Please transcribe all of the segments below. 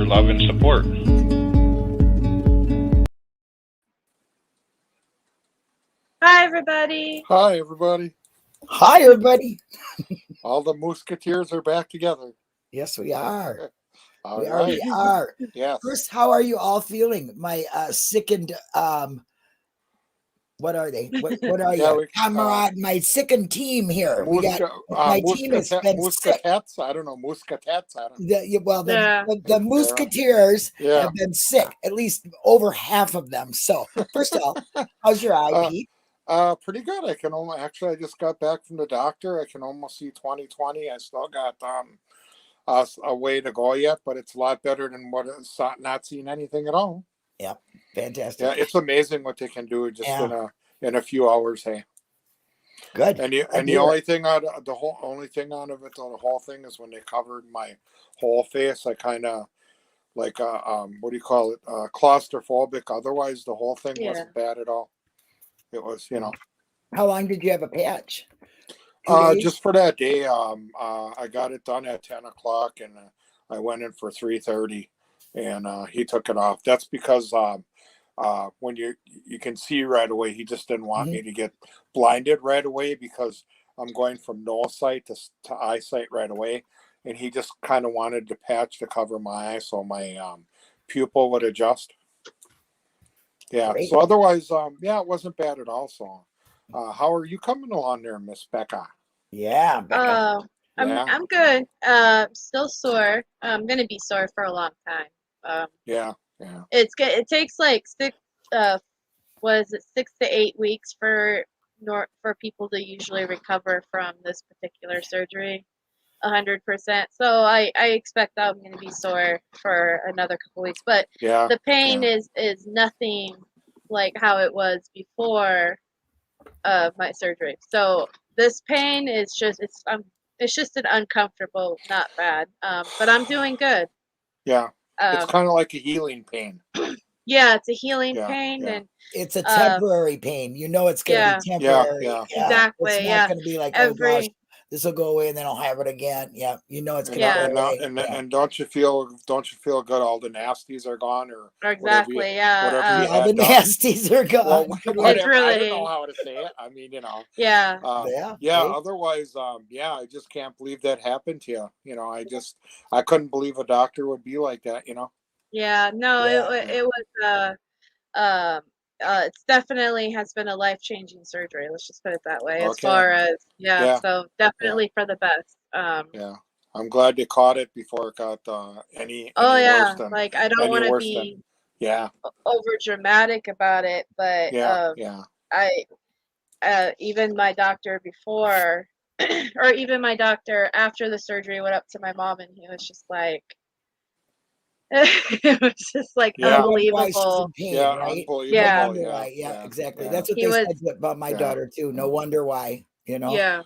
love and support. Hi, everybody. Hi, everybody. Hi, everybody. All the Musketeers are back together. Yes, we are. All We right. are. Yes. First, how are you all feeling? My sickened, what are they? What are Yeah, you? Comrade, my sickened team here. We got my team has been sick. I don't know. Musketeers. I don't know. The Musketeers Yeah. have been sick, at least over half of them. So, first of all, how's your eye, Pete? Pretty good. I just got back from the doctor. I can almost see 20/20. I still got a way to go yet, but it's a lot better than not seeing anything at all. Yeah, fantastic. Yeah, it's amazing what they can do just in a few hours. Hey, good. And the only thing out of the whole thing is when they covered my whole face. I kind of like what do you call it? Claustrophobic. Otherwise, the whole thing wasn't bad at all. It was, How long did you have a patch? Just for that day. I got it done at 10 o'clock, and I went in for 3:30, and he took it off. That's because when you can see right away, he just didn't want me to get blinded right away, because I'm going from no sight to eyesight right away, and he just kind of wanted the patch to cover my eye so my pupil would adjust. Yeah. Great. So otherwise, it wasn't bad at all. So, how are you coming along there, Miss Becca? Yeah, Becca. I'm good. Still sore. I'm gonna be sore for a long time. Yeah. It takes like 6 to 8 weeks for people to usually recover from this particular surgery, 100%. So I expect that I'm going to be sore for another couple weeks, but the pain is nothing like how it was before my surgery. So this pain is just it's just an uncomfortable, not bad, but I'm doing good. Yeah, it's kind of like a healing pain. Yeah, it's a healing pain, and it's a temporary pain. You know, it's going to be temporary. Yeah. Exactly. It's not going to be like, oh gosh, this will go away and then I'll have it again. Yeah, you know it's going to go away. And don't you feel good? All the nasties are gone, or exactly. Whatever you all the nasties are gone. Well, whatever. Really, I don't know how to say it. I mean, Yeah. Otherwise, I just can't believe that happened to you. I couldn't believe a doctor would be like that. Yeah, no, it was it definitely has been a life-changing surgery. Let's just put it that way. Okay. As far as so definitely for the best. I'm glad they caught it before it got any worse than, like I don't want to be over dramatic about it, but I even my doctor before or even my doctor after the surgery went up to my mom, and he was just like, it was just like unbelievable. Unbelievable. Yeah, exactly. That's what they said about my daughter too. No wonder why, Yeah.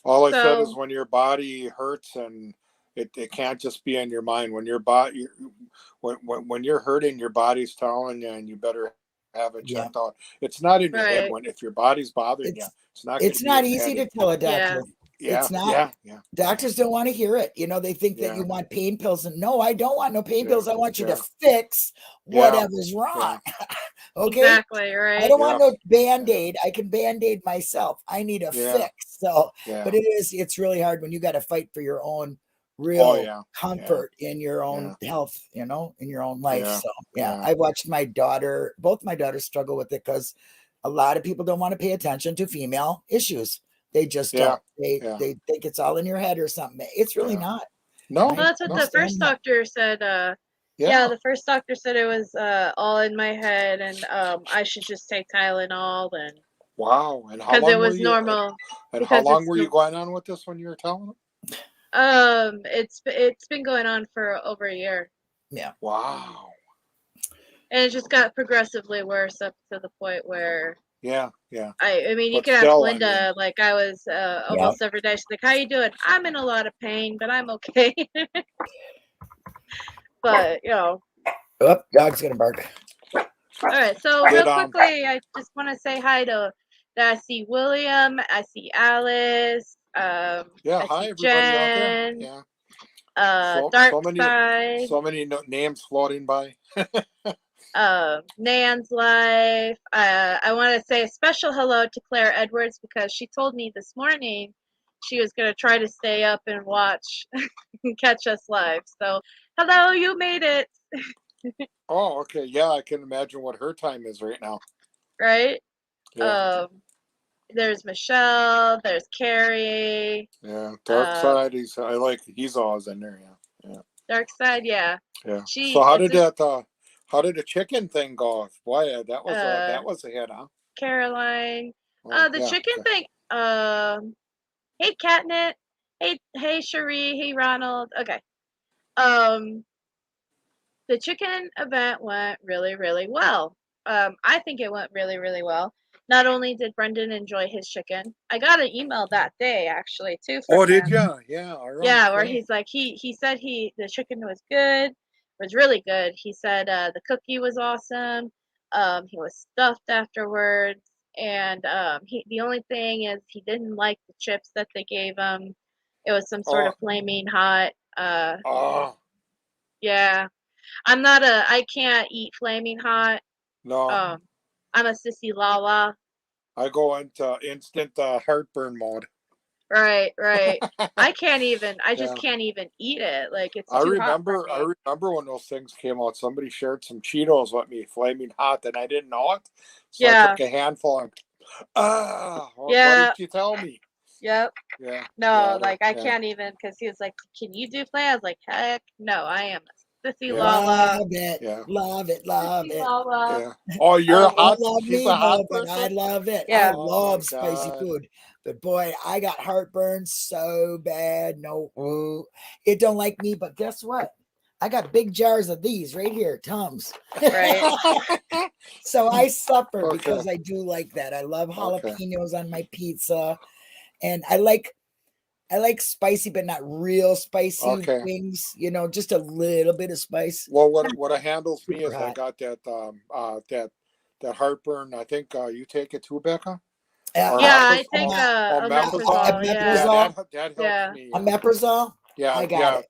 All I said is when your body hurts, and it can't just be in your mind. When your body, when you're hurting, your body's telling you, and you better have it checked out. It's not in your head. If your body's bothering you, it's not. It's not easy to tell a doctor. It's not. Doctors don't want to hear it. They think that you want pain pills, and no, I don't want no pain pills. I want you to fix whatever's wrong. Okay. Exactly. Right. I don't want no Band-Aid. I can Band-Aid myself. I need a fix. So, but it's really hard when you got to fight for your own real comfort in your own health, in your own life. So I watched both my daughters struggle with it, because a lot of people don't want to pay attention to female issues. They just don't. They think it's all in your head or something. It's really not. No, well, that's what the first doctor said. The first doctor said it was all in my head, and I should just take Tylenol. And wow, and how long because it was normal. And how long were you going on with this when you were telling them? It's been going on for over a year. Yeah. Wow. And it just got progressively worse up to the point where. Yeah. I mean, you can ask Linda. Like I was almost every day. She's like, "How you doing?" I'm in a lot of pain, but I'm okay. But dog's gonna bark. All right, so real quickly, I just want to say hi to I see William, I see Alice, hi everybody Jen. out there. Dark Side. So many names floating by. Nan's Life. I want to say a special hello to Claire Edwards because she told me this morning she was going to try to stay up and watch and catch us live. So, hello, you made it. Oh, okay. Yeah, I can imagine what her time is right now. Right? Yeah. There's Michelle. There's Carrie. Yeah. Dark Side. He's always in there. Yeah. Dark Side. Yeah. Yeah. So how did the chicken thing go? Boy, that was a hit, huh? Caroline. Oh, The chicken thing. Hey, Catnip. Hey, Cherie. Hey, Ronald. Okay. The chicken event went really, really well. I think it went really, really well. Not only did Brendan enjoy his chicken, I got an email that day actually too. Oh, did you? Yeah, all right. Yeah, where he's like he said the chicken was good, was really good. He said the cookie was awesome. He was stuffed afterwards, and the only thing is he didn't like the chips that they gave him. It was some sort of flaming hot. Yeah. I can't eat flaming hot. No. I'm a sissy lala. I go into instant heartburn mode. Right. I just can't even eat it. Like it's too hot for me. I remember when those things came out, somebody shared some Cheetos with me, flaming hot, and I didn't know it. So I took a handful and what did you tell me? Yep. Yeah. No, I can't even because he was like, "Can you do flame?" I was like, "Heck no, I am a sissy lala." Love it. Yeah. Love it. Yeah. Oh, you're hot. She's a hot person. I love it. Yeah. I love spicy food. But boy, I got heartburn so bad. No, it don't like me. But guess what? I got big jars of these right here, Tums. Right. So I suffer because I do like that. I love jalapenos on my pizza, and I like spicy, but not real spicy wings. Just a little bit of spice. Well, what handles me is I got that heartburn. I think you take it too, Becca. I take omeprazole. That helps me. Omeprazole. Yeah, I got it.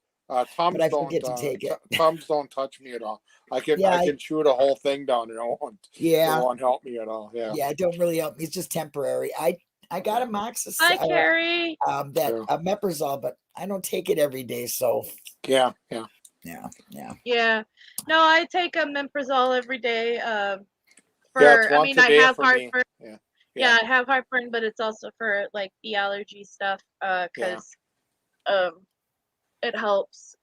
Tums but I forget to take it. Tums don't touch me at all. I can chew the whole thing down and it won't help me at all. Yeah. Yeah, it don't really help me. It's just temporary. I got a moxicillin. Hi, Carrie. That omeprazole, but I don't take it every day. So yeah. No, I take omeprazole every day. I have heartburn. Yeah, I have heartburn, but it's also for like the allergy stuff. Because it helps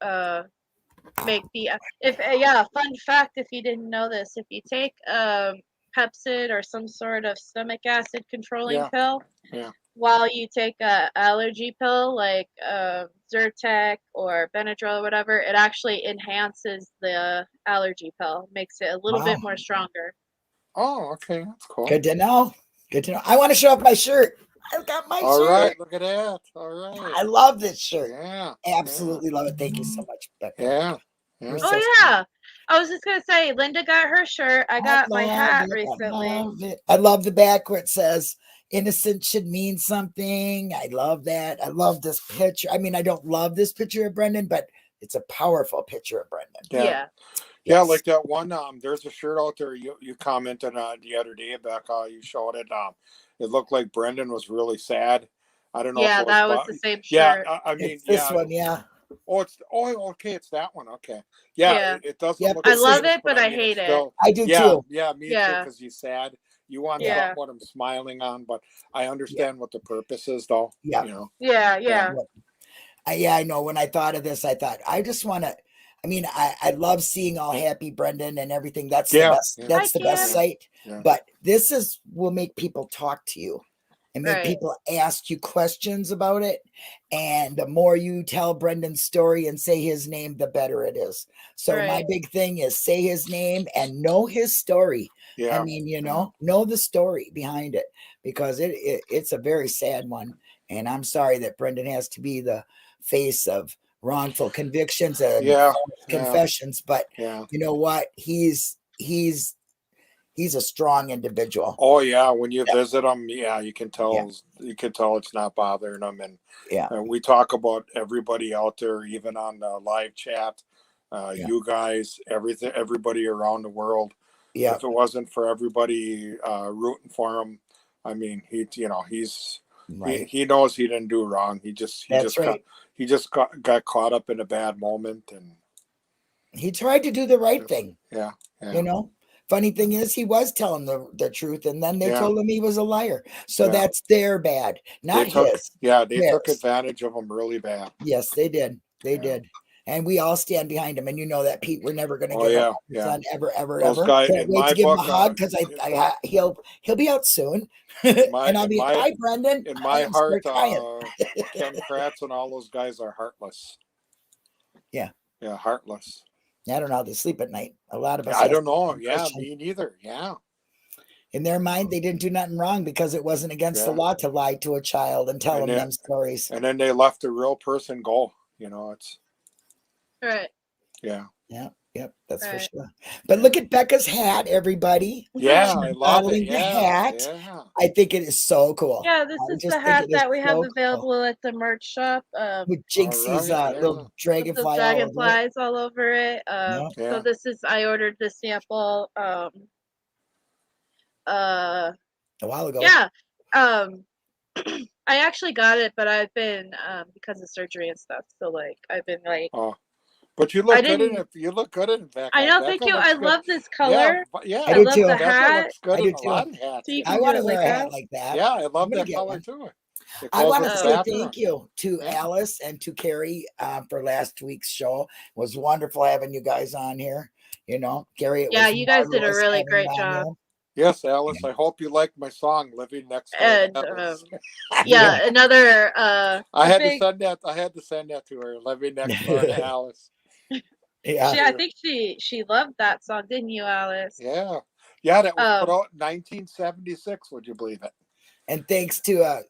make the fun fact, if you didn't know this, if you take Pepsid or some sort of stomach acid controlling pill while you take a allergy pill like Zyrtec or Benadryl or whatever, it actually enhances the allergy pill, makes it a little bit more stronger. Oh, okay, that's cool. Good to know. I want to show off my shirt. I've got my shirt. All right, look at that. All right. I love this shirt. Yeah. Absolutely love it. Thank you so much, Becca. Yeah. I was just going to say, Linda got her shirt. I got my hat recently. I love the back where it says, innocent should mean something. I love that. I love this picture. I mean, I don't love this picture of Brendan, but it's a powerful picture of Brendan. Yeah, like that one. There's a shirt out there you commented on the other day, Becca. You showed it. It looked like Brendan was really sad. I don't know. Yeah, that was the same shirt. Yeah, I mean, it's this one. Yeah. Okay. It's that one. Okay. Yeah. It doesn't look. I love it, but I hate it. I do too. Yeah, me too. Because he's sad. You want something what I'm smiling on, but I understand what the purpose is, though. Yeah. Yeah. I know. When I thought of this, I thought I just want to. I mean, I love seeing all happy Brendan and everything. That's the best. That's the best sight. Yeah. But this will make people talk to you and make people ask you questions about it. And the more you tell Brendan's story and say his name, the better it is. So my big thing is say his name and know his story. Yeah. I mean, know the story behind it, because it's a very sad one. And I'm sorry that Brendan has to be the face of wrongful convictions and confessions, but you know what? He's he's a strong individual. Oh yeah, when you visit him, you can tell it's not bothering him. And we talk about everybody out there, even on the live chat. You guys, everybody around the world. Yeah. If it wasn't for everybody rooting for him, I mean, he's right. he knows he didn't do wrong. He just got caught up in a bad moment, and he tried to do the right thing. Yeah. You know, funny thing is, he was telling the truth, and then they told him he was a liar. So that's their bad, not his. They took advantage of him really bad. Yes, they did. They did. And we all stand behind him. And you know that, Pete, we're never going to give up his son ever. Can't wait to give him a hug, because he'll be out soon. And I'll be, hi, Brendan. In my heart, Ken Kratz and all those guys are heartless. Yeah. Yeah, heartless. I don't know how they sleep at night. A lot of us. I don't know. Yeah, me neither. Yeah. In their mind, they didn't do nothing wrong because it wasn't against the law to lie to a child and tell them stories. And then they let the real person go. It's right. Yeah. Yeah. Yep. That's for sure. But look at Becca's hat, everybody. Yeah, I love it. The hat. Yeah. I think it is so cool. Yeah, this is the hat that we have available at the merch shop. With Jinxie's little dragonfly dragonflies all over it. So this is, I ordered the sample a while ago. Yeah. I actually got it, but I've been because of surgery and stuff. So like I've been like but you look good in it. You look good in it. I know, thank you. I love this color. Yeah, I love the hat. I do too. So I want to wear a hat like that. Yeah, I love that color too. I want to say thank you to Alice and to Carrie for last week's show. It was wonderful having you guys on here. Carrie. You guys did a really great job. Yes, Alice. I hope you like my song "Living Next Door." And another. I had to send that to her. "Living Next Door" to Alice. Yeah, I think she loved that song, didn't you, Alice? Yeah. That was put out in 1976. Would you believe it? And thanks to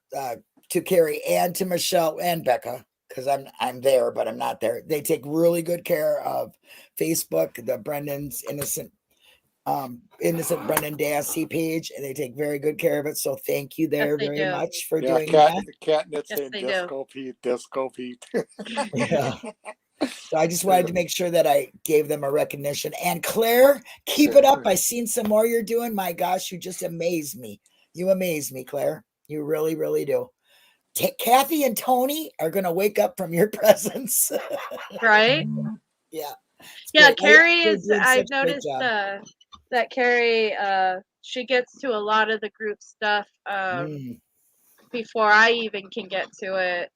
Carrie and to Michelle and Becca, because I'm there, but I'm not there. They take really good care of Facebook, the Brendan's innocent Brendan Dassey page, and they take very good care of it. So thank you very much for doing that. Catnip saying Disco Pete. Yeah. So I just wanted to make sure that I gave them a recognition. And Claire, keep it up. I seen some more you're doing. My gosh, you just amaze me. You amaze me, Claire. You really, really do. Kathy and Tony are going to wake up from your presence. Right? Yeah. Yeah, Carrie is, I've noticed that Carrie, she gets to a lot of the group stuff before I even can get to it,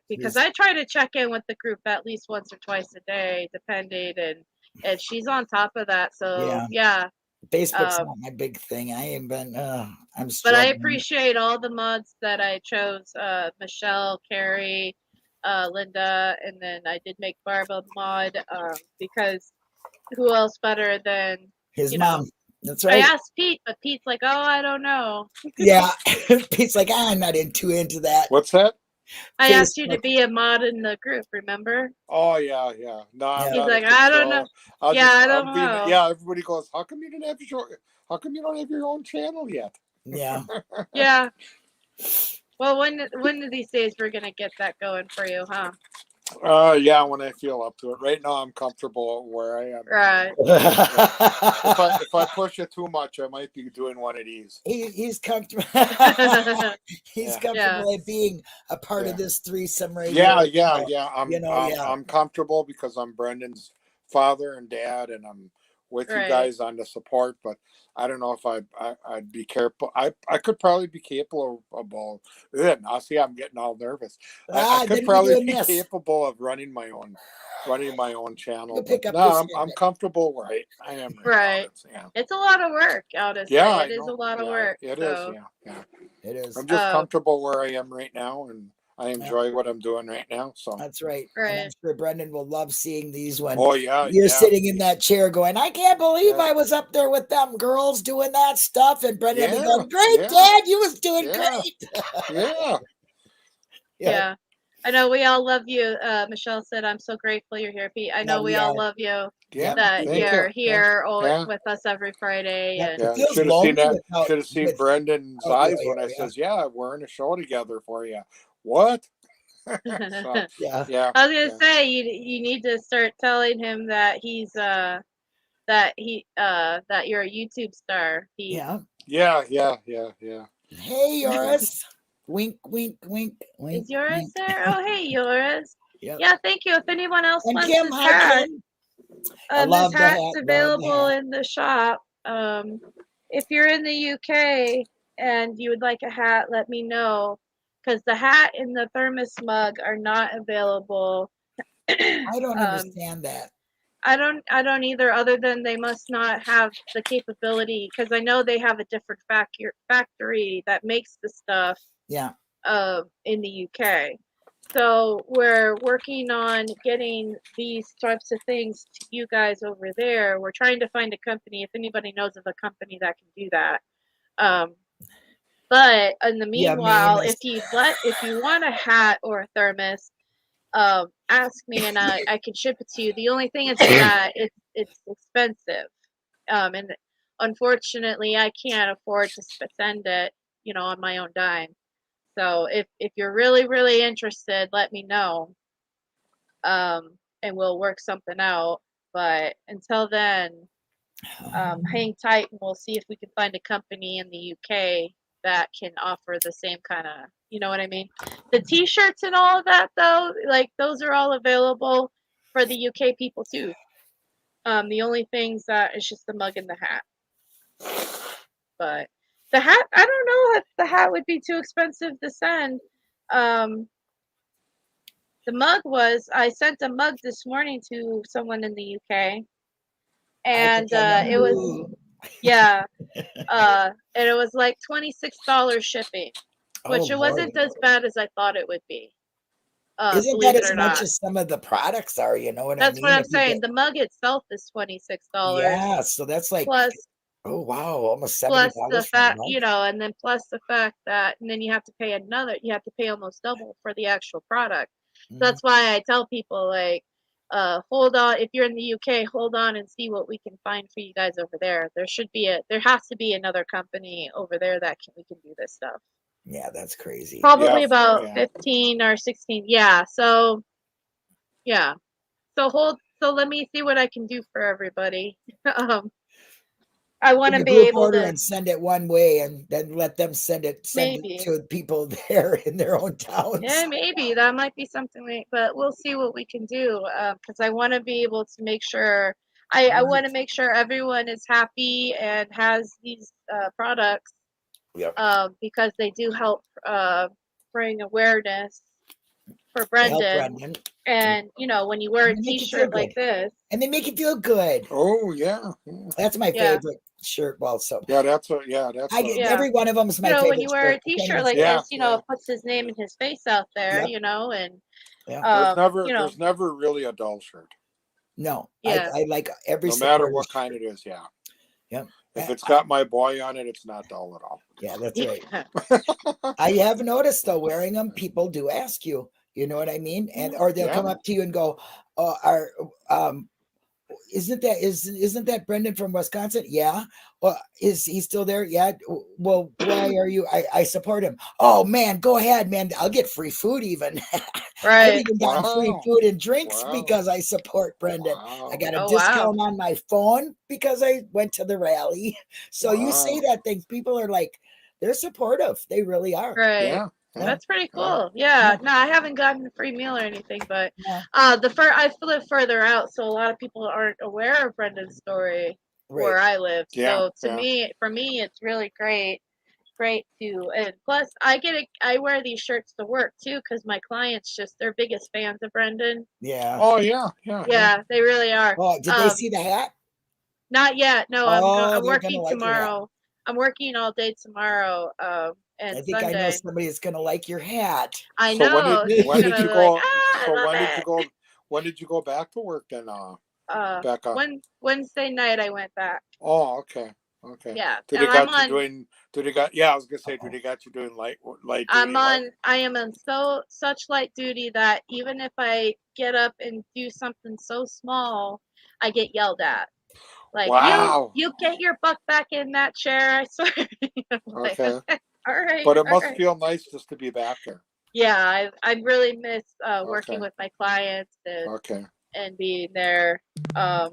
because I try to check in with the group at least once or twice a day, depending, and she's on top of that. So yeah. Facebook's not my big thing. I ain't been. I'm. But I appreciate all the mods that I chose. Michelle, Carrie, Linda, and then I did make Barb a mod because who else better than his mom? That's right. I asked Pete, but Pete's like, "Oh, I don't know." Yeah, Pete's like, "I'm not into that." What's that? I asked you to be a mod in the group. Remember? Oh yeah. No, he's like, I don't know. I don't know. Yeah, everybody goes, "How come you didn't have How come you don't have your own channel yet?" Yeah. Yeah. Well, one of these days we're gonna get that going for you, huh? Yeah, when I feel up to it. Right now, I'm comfortable where I am. Right. If I push it too much, I might be doing one of these. He's comfortable. He's comfortable at being a part of this threesome radio. Yeah. I'm comfortable because I'm Brendan's father and dad, and I'm with you guys on the support. But I don't know if I'd be careful. I could probably be capable of. Now see, I'm getting all nervous. I could probably be capable of running my own channel. I'm comfortable where I am. Right. It's a lot of work, honestly. Yeah, it is a lot of work. It is. It is. I'm just comfortable where I am right now, and I enjoy what I'm doing right now. So that's right. And I'm sure Brendan will love seeing these when you're sitting in that chair going, I can't believe I was up there with them girls doing that stuff. And Brendan will be going, great, Dad, you was doing great. Yeah. I know we all love you. Michelle said, "I'm so grateful you're here, Pete." I know we all love you. Yeah, That thank you're you. here Yeah. with us every Friday. Yeah, And it feels Should have seen lonely that. without Should have seen Brendan's without eyes you when I here, says, "Yeah, we're in a show together for you." What? So, yeah. yeah. I was gonna say you need to start telling him that he's that you're a YouTube star. Pete. Yeah. Yeah. Hey, Yoris. Wink, wink, wink, wink. Is yours wink. there? Oh, hey, yours. Yep. Yeah, thank you. If anyone else And wants Kim, this hi, hat, Kim. I this love the hat's hat. Love the available hat. in the shop. If you're in the UK and you would like a hat, let me know, because the hat and the thermos mug are not available. I don't understand that. I don't either, other than they must not have the capability, because I know they have a different factory that makes the stuff. Yeah. In the UK. So we're working on getting these types of things to you guys over there. We're trying to find a company, if anybody knows of a company that can do that. But in the meanwhile, if you want a hat or a thermos, ask me and I can ship it to you. The only thing is that it's expensive, and unfortunately, I can't afford to send it, on my own dime. So if you're really interested, let me know, and we'll work something out. But until then, hang tight, and we'll see if we can find a company in the UK that can offer the same kind of, you know what I mean? The T-shirts and all of that, though, like those are all available for the UK people too. The only things that is just the mug and the hat. But the hat, I don't know if the hat would be too expensive to send. The mug I sent a mug this morning to someone in the UK, and it was, yeah, and it was like $26 shipping, which it wasn't as bad as I thought it would be. Isn't believe that it as or much not. as some of the products are? You know what I That's mean? what I'm saying. The mug itself is $26. Yeah, so that's like, plus, oh wow, almost $70 the for a fact, mug. and then plus the fact that, and then you have to pay almost double for the actual product. So that's why I tell people, like, hold on, if you're in the UK, hold on and see what we can find for you guys over there. There has to be another company over there that we can do this stuff. Yeah, that's crazy. Probably about 15 or 16. Yeah. So, yeah. So let me see what I can do for everybody. I want to be able to and send it one way, and then let them send it to people there in their own towns. Yeah, maybe that might be something, but we'll see what we can do, because I want to be able to make sure I want to make sure everyone is happy and has these products, because they do help bring awareness for Brendan. And when you wear a T-shirt like this, and they make you feel good. Oh yeah, that's my favorite shirt. Well, so every one of them is my favorite. When you wear a T-shirt like this, it puts his name and his face out there. And there's never really a dull shirt. No, I like every, no matter what kind it is. Yeah. If it's got my boy on it, it's not dull at all. Yeah, that's right. I have noticed, though, wearing them, people do ask you. You know what I mean? And or they'll come up to you and go, isn't that Brendan from Wisconsin? Yeah. Well, is he still there? Yeah. Well, why are you? I support him. Oh man, go ahead, man. I'll get free food even. Right. I've even gotten free food and drinks because I support Brendan. I got a discount on my phone because I went to the rally. So you say that thing, people are like, they're supportive. They really are. Right. Yeah. That's pretty cool. Yeah. No, I haven't gotten a free meal or anything, but I live further out, so a lot of people aren't aware of Brendan's story where I live. So for me, it's really great too. And plus, I wear these shirts to work too, because my clients they're biggest fans of Brendan. Yeah. Oh yeah. They really are. Oh, did they see the hat? Not yet. No, I'm working tomorrow. I'm working all day tomorrow. And I think Sunday. I know somebody that's gonna like your hat. I know. When did you go? When did you go back to work then? Becca? Wednesday night I went back. Oh, okay. Okay. Yeah. Did And they got you doing? Did they got? Yeah, I was gonna say, did they got you doing light duty? I am on such light duty that even if I get up and do something so small, I get yelled at. Like, wow. you get your butt back in that chair, I swear. Like, Okay. all right. But it all must right. feel nice just to be back there. Yeah, I really miss working Okay. with my clients Okay. and being there. But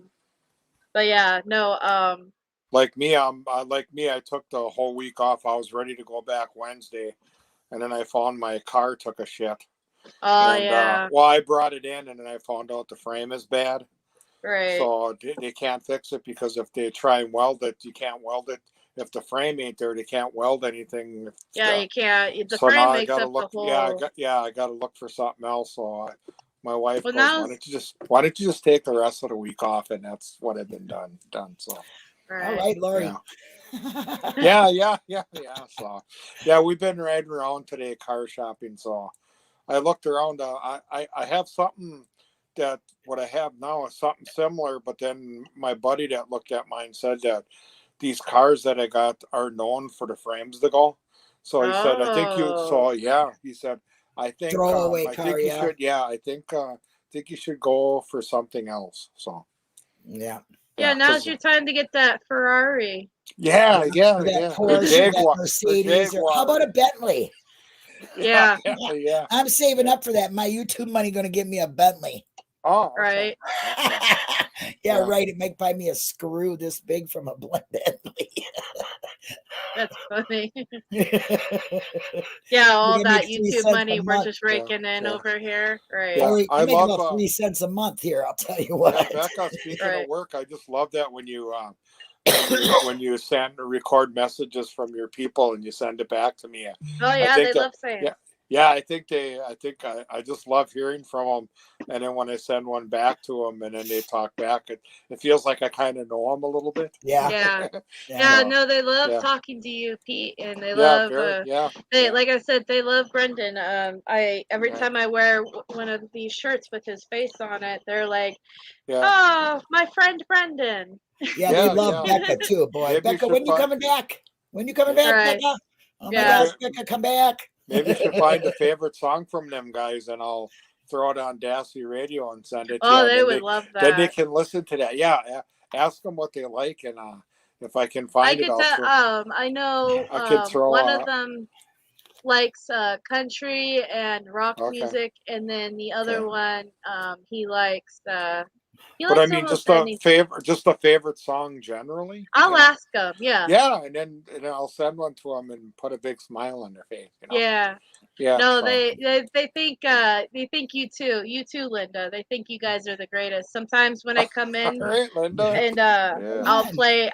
yeah, no. Like me, I took the whole week off. I was ready to go back Wednesday, and then I found my car took a shit. Oh And yeah. well, I brought it in, and then I found out the frame is bad. Right. So they can't fix it because if they try and weld it, you can't weld it. If the frame ain't there, they can't weld anything. Yeah, you can't. The so frame now I makes gotta up look. the whole. I gotta look for something else. So my wife Well, goes, now, why don't you just take the rest of the week off? And that's what I've been done. So all right, Lori. Yeah. So yeah, we've been riding around today, car shopping. So I looked around. I have something that what I have now is something similar, but then my buddy that looked at mine said that these cars that I got are known for the frames to go. So he said, I think you. So yeah, he said, I think throwaway I car. think you should. Yeah, I think you should go for something else. So yeah. Yeah, now's your time to get that Ferrari. Yeah. That Porsche, that Mercedes, or how about a Bentley? Yeah. I'm saving up for that. My YouTube money going to give me a Bentley. Oh, okay. Right. Yeah, right. It might buy me a screw this big from a Bentley. That's funny. Yeah, all that YouTube money we're just raking in over here. Right. Yeah, I make about 3 cents a month here, I'll tell you what. Yeah, Becca, speaking of work, I just love that when you when you record messages from your people and you send it back to me. Oh yeah, they love saying. Yeah, I just love hearing from them, and then when I send one back to them, and then they talk back, it feels like I kind of know them a little bit. Yeah. No, they love talking to you, Pete, and they love. Like I said, they love Brendan. Every time I wear one of these shirts with his face on it, they're like, "Oh, my friend Brendan." Yeah, they love Becca too, boy. Maybe Becca, when you coming back? When you coming back, Becca? Oh my gosh, Becca, come back. Maybe you should find a favorite song from them guys, and I'll throw it on Dassey Radio and send it to them. Oh, they would love that. Then they can listen to that. Yeah, ask them what they like, and if I can find it, I know one of them likes country and rock music, and then the other one he likes. But I mean, just a favorite song generally. I'll ask them. Yeah. Yeah, and then I'll send one to them and put a big smile on their face. Yeah. Yeah. No, they think you too. You too, Linda. They think you guys are the greatest. Sometimes when I come in, all right, Linda. And I'll replay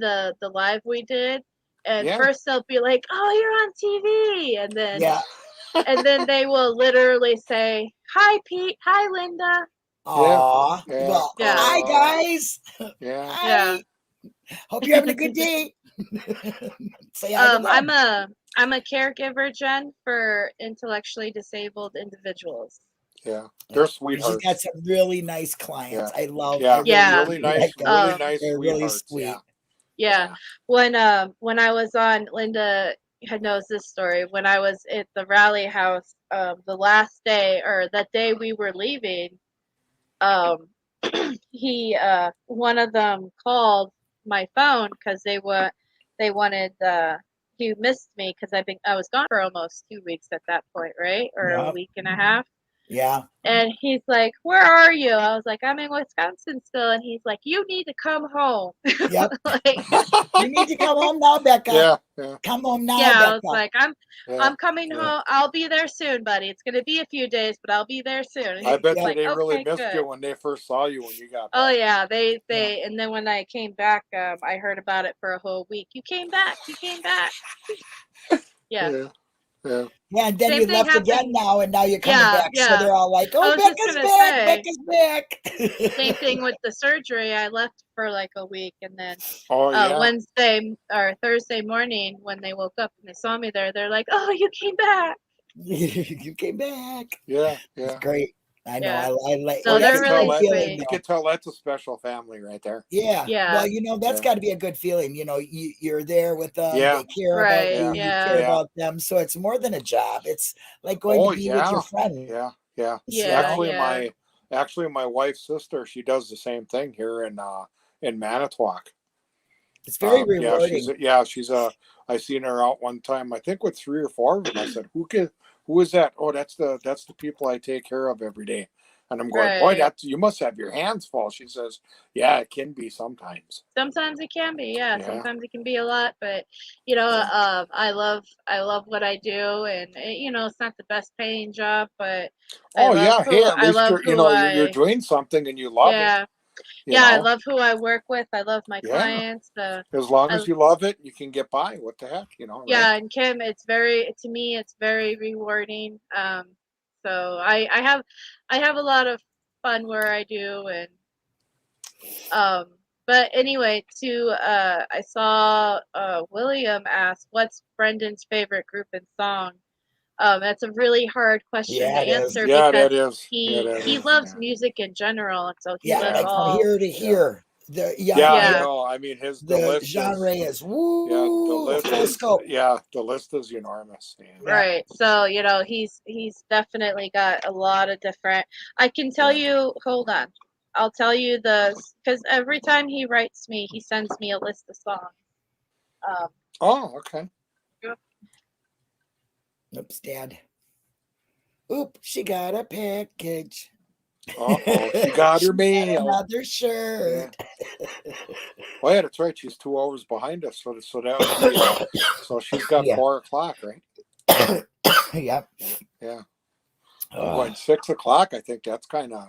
the live we did, and first they'll be like, "Oh, you're on TV," and then and then they will literally say, "Hi, Pete. Hi, Linda." Aww. Well, hi guys. Yeah. Hi. Hope you're having a good day. Say I'm a caregiver, Jen, for intellectually disabled individuals. Yeah, they're sweethearts. She's got some really nice clients. I love. Really nice, they're really sweet. Yeah. When I was on, Linda knows this story. When I was at the rally house, the last day or that day we were leaving, one of them called my phone because they wanted he missed me because I was gone for almost 2 weeks at that point, right? Or a week and a half. Yeah. And he's like, "Where are you?" I was like, "I'm in Wisconsin still." And he's like, "You need to come home." Yep. You need to come home now, Becca. Yeah. Come home now, Becca. Becca. I was like, I'm coming home. I'll be there soon, buddy. It's gonna be a few days, but I'll be there soon. I bet they really missed you when they first saw you when you got back. Oh yeah, they and then when I came back, I heard about it for a whole week. You came back. Yeah. Yeah, and then you left again now, and now you're coming back. So they're all like, "Oh, Becca's back! Becca's back!" Same thing with the surgery. I left for like a week, and then Wednesday or Thursday morning, when they woke up and they saw me there, they're like, "Oh, you came back! You came back!" Yeah. It's great. I know. Yeah. I like. So Well, they're really feeling. sweet. You can tell that's a special family right there. Yeah. Yeah. Well, that's got to be a good feeling. You're there with them. Yeah. They care about Right. you. Yeah. You care about them. So it's more than a job. It's like going Oh to be with your yeah, friend. yeah. Yeah. Actually, my wife's sister, she does the same thing here in Manitowoc. It's very rewarding. I seen her out one time, I think with 3 or 4 of them. I said, who is that? Oh, that's the people I take care of every day. And I'm going, boy, you must have your hands full. She says, yeah, it can be sometimes. Sometimes it can be, yeah. Sometimes it can be a lot, but I love what I do, and it's not the best paying job, but Hey, at least you're I doing something and you love it. I love who I work with. I love my clients. As long as you love it, you can get by. What the heck, right? Yeah, and Kim, to me, it's very rewarding. So I have a lot of fun where I do, and but anyway, I saw William ask, "What's Brendan's favorite group and song?" That's a really hard question to answer because he loves music in general, and so he loves like all. From here to here. I know. I mean, the genre is woo. The list is enormous. Right. So he's definitely got a lot of different. I can tell you. Hold on. I'll tell you because every time he writes me, he sends me a list of songs. Okay. Oops, Dad. Oop, she got a package. She got her mail. Another shirt. Well, yeah, that's right. She's 2 hours behind us, so that would be, so she's got 4 o'clock, right? Yep. Yeah. I'm going 6 o'clock. I think that's kind of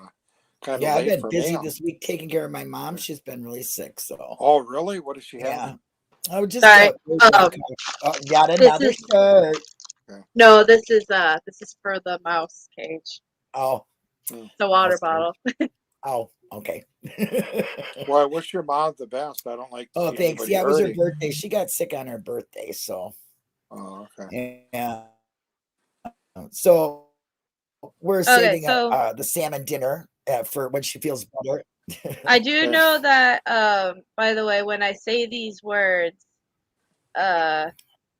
late I've been for busy me. this week taking care of my mom. She's been really sick. So. Oh, really? What does she have? Yeah. I would just Sorry. got another shirt. No, this is for the mouse cage. Oh. The water bottle. Oh, okay. Well, I wish your mom the best. I don't like. Oh, thanks. Yeah, it was her birthday. She got sick on her birthday, so. Oh, okay. Yeah. So we're saving the salmon dinner for when she feels better. I do know that. By the way, when I say these words,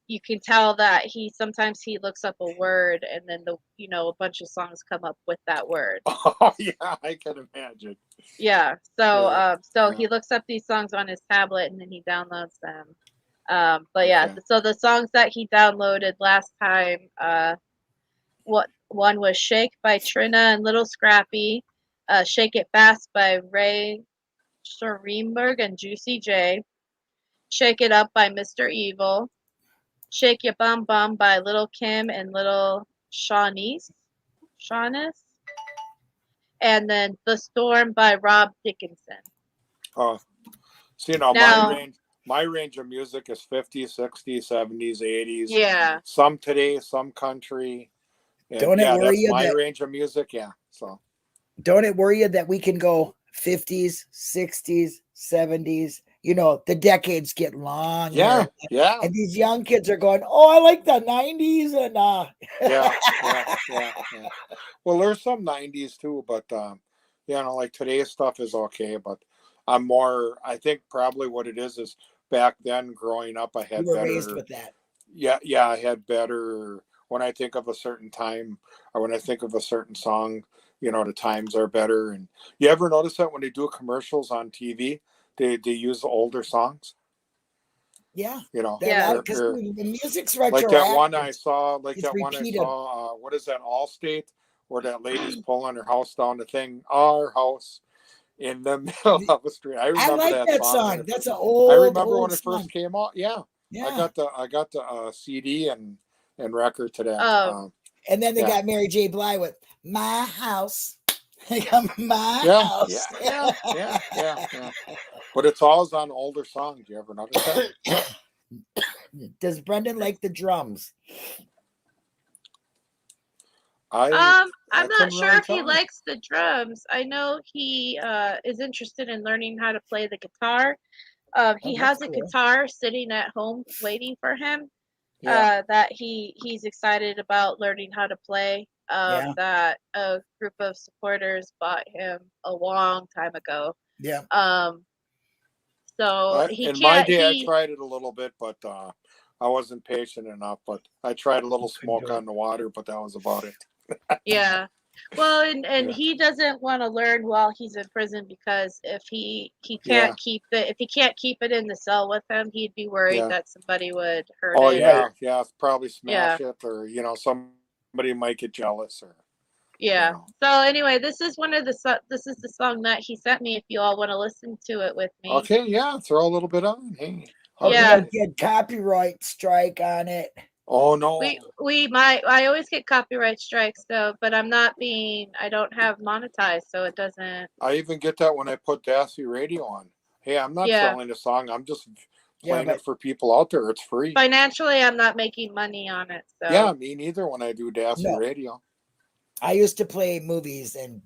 you can tell that sometimes he looks up a word and then a bunch of songs come up with that word. Oh yeah, I can imagine. Yeah. So he looks up these songs on his tablet and then he downloads them. So the songs that he downloaded last time, one was Shake by Trina and Little Scrappy, Shake It Fast by Ray Schoenberg and Juicy J, Shake It Up by Mr. Evil, Shake Your Bum Bum by Little Kim and Little Shawnese, and then The Storm by Rob Dickinson. Oh, so my range of music is 50s, 60s, 70s, 80s. Yeah. Some today, some country. And don't it worry you? My range of music, yeah. So don't it worry you that we can go 50s, 60s, 70s? The decades get long. Yeah. And these young kids are going, oh, I like the 90s. And yeah. Well, there's some 90s too, but like today's stuff is okay. But I think probably what it is back then growing up, I had better. Raised with that. Yeah, I had better. When I think of a certain time or when I think of a certain song, the times are better. And you ever notice that when they do commercials on TV, they use the older songs? Yeah. Because the music's retroactive. Like that one I saw, what is that, Allstate, where that lady's pulling her house down the thing, our house in the middle of a street. I remember that song. That's an old. I remember when it song. first came out. Yeah. I got the CD and record to that. And then they got Mary J. Blige with My House. My house. Yeah. But it's always on older songs. You ever notice that? Does Brendan like the drums? I'm not sure if he likes the drums. I know he is interested in learning how to play the guitar. He has a guitar sitting at home waiting for him. That he's excited about learning how to play. Yeah. that a group of supporters bought him a long time ago. Yeah. So he in can't. my day, I tried it a little bit, but I wasn't patient enough. But I tried a little smoke on the water, but that was about it. Yeah. Well, and Yeah. he doesn't want to learn while he's in prison, because if he can't Yeah. keep it, if he can't keep it in the cell with him, he'd be worried Yeah. that somebody would hurt Oh it. yeah, Or, yeah, probably smash Yeah. it, or somebody might get jealous, or yeah. you know. So anyway, this is this is the song that he sent me. If you all want to listen to it with me. Okay, yeah, throw a little bit on. Hey, Oh, Yeah. you get copyright strike on it. Oh no. I always get copyright strikes though, but I don't have monetized, so it doesn't. I even get that when I put Dassey radio on. Hey, I'm not Yeah. selling a song. I'm just playing but it for people out there. It's free. Financially, I'm not making money on it. So. Yeah, me neither when I do Dassey radio. I used to play movies and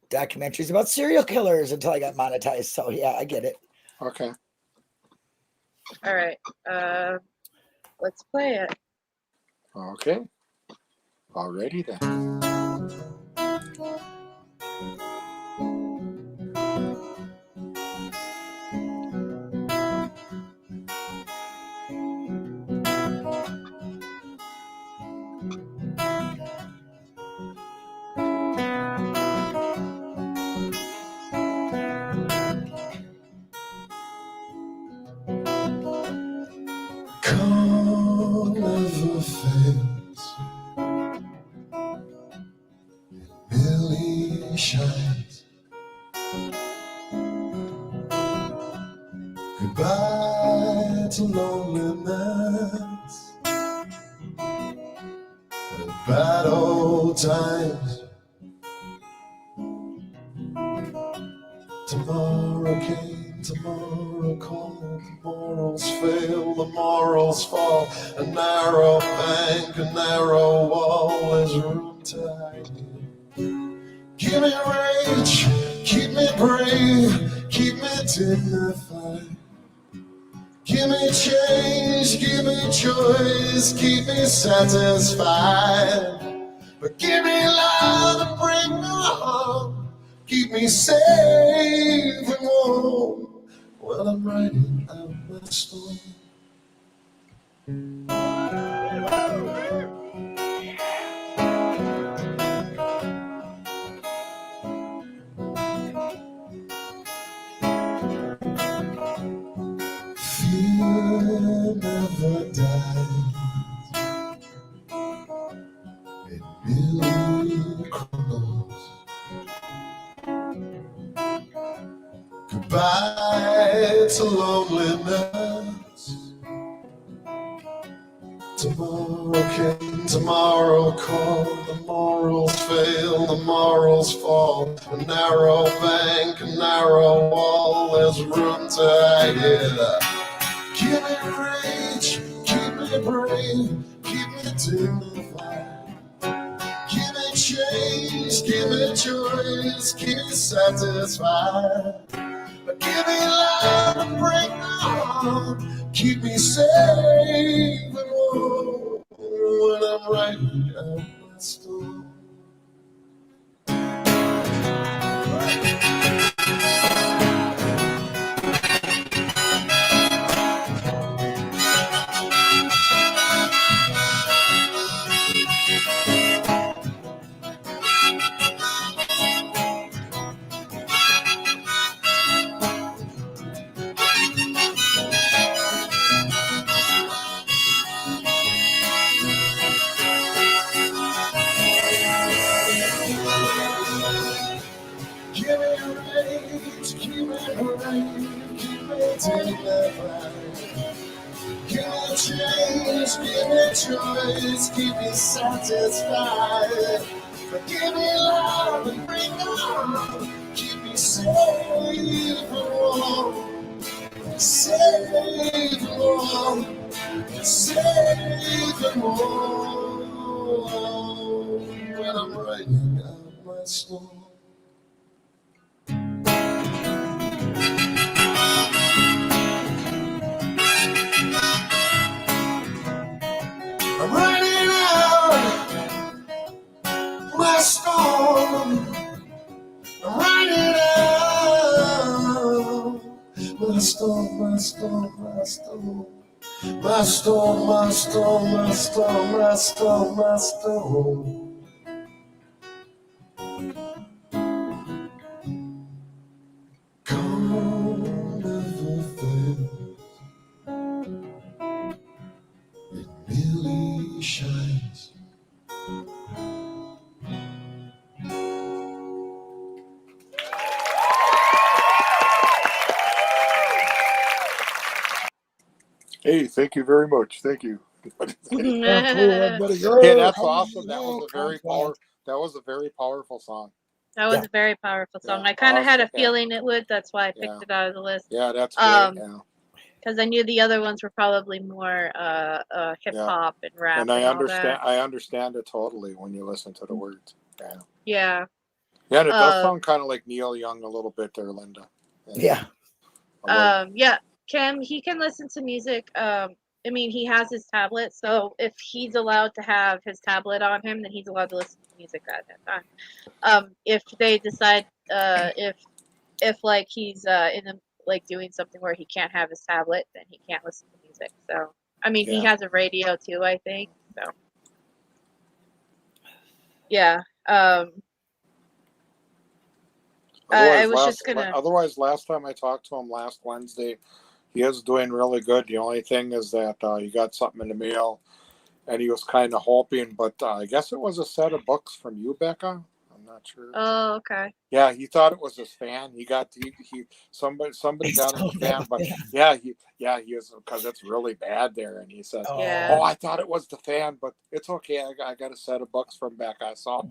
documentaries about serial killers until I got monetized. So yeah, I get it. Okay. All right. Let's play it. Okay. Alrighty then. Calm never fails. It really shines. Goodbye to loneliness and bad old times. Tomorrow came, tomorrow called, the morals fail, the morals fall. A narrow bank, a narrow wall, there's room to hide in. Give me rage, keep me brave, keep me dignified. Give me change, give me choice, keep me satisfied. But give me love and bring me home. Keep me safe and warm while I'm writing out my story. Fear never dies. It merely crumbles. Goodbye to loneliness. Tomorrow came, tomorrow called. The morals fail, the morals fall. A narrow bank, a narrow wall. There's room to hide it. Give me rage, keep me brave, keep me dignified. Give me change, give me choice, keep me satisfied. But give me love and bring me home. Keep me safe and warm when I'm writing out my story. Give me rage, keep me brave, keep me dignified. Give me change, give me choice, keep me satisfied. But give me love and bring me home. Keep me safe and warm, safe and warm, safe and warm when I'm writing out my story. I'm running out stone, my stone, my stone. My stone, my stone, my stone, my stone, my stone. Come never fails. It merely shines. Hey, thank you very much. Thank you. Yeah, Hey, that's awesome. That was a very powerful song. That was a very powerful song. Yeah, I kind of had a awesome. feeling it would. That's why I picked it out of the list. Yeah, that's great. Because I knew the other ones were probably more hip hop and rap. And I all that. I understand it totally when you listen to the words. Yeah. Yeah. Yeah, and it does sound kind of like Neil Young a little bit there, Linda. Yeah. Yeah. He can listen to music. I mean, he has his tablet, so if he's allowed to have his tablet on him, then he's allowed to listen to music at that time. If they decide, if like he's in a, like doing something where he can't have his tablet, then he can't listen to music. So, I mean, he has a radio too, I think. So, yeah. I was just gonna. Otherwise, last time I talked to him last Wednesday, he is doing really good. The only thing is that he got something in the mail, and he was kind of hoping, but I guess it was a set of books from you, Becca. I'm not sure. Oh, okay. Yeah, he thought it was his fan. He got somebody got him a fan, but he was, because it's really bad there. And he said, "Oh, I thought it was the fan, but it's okay. I got a set of books from Becca." So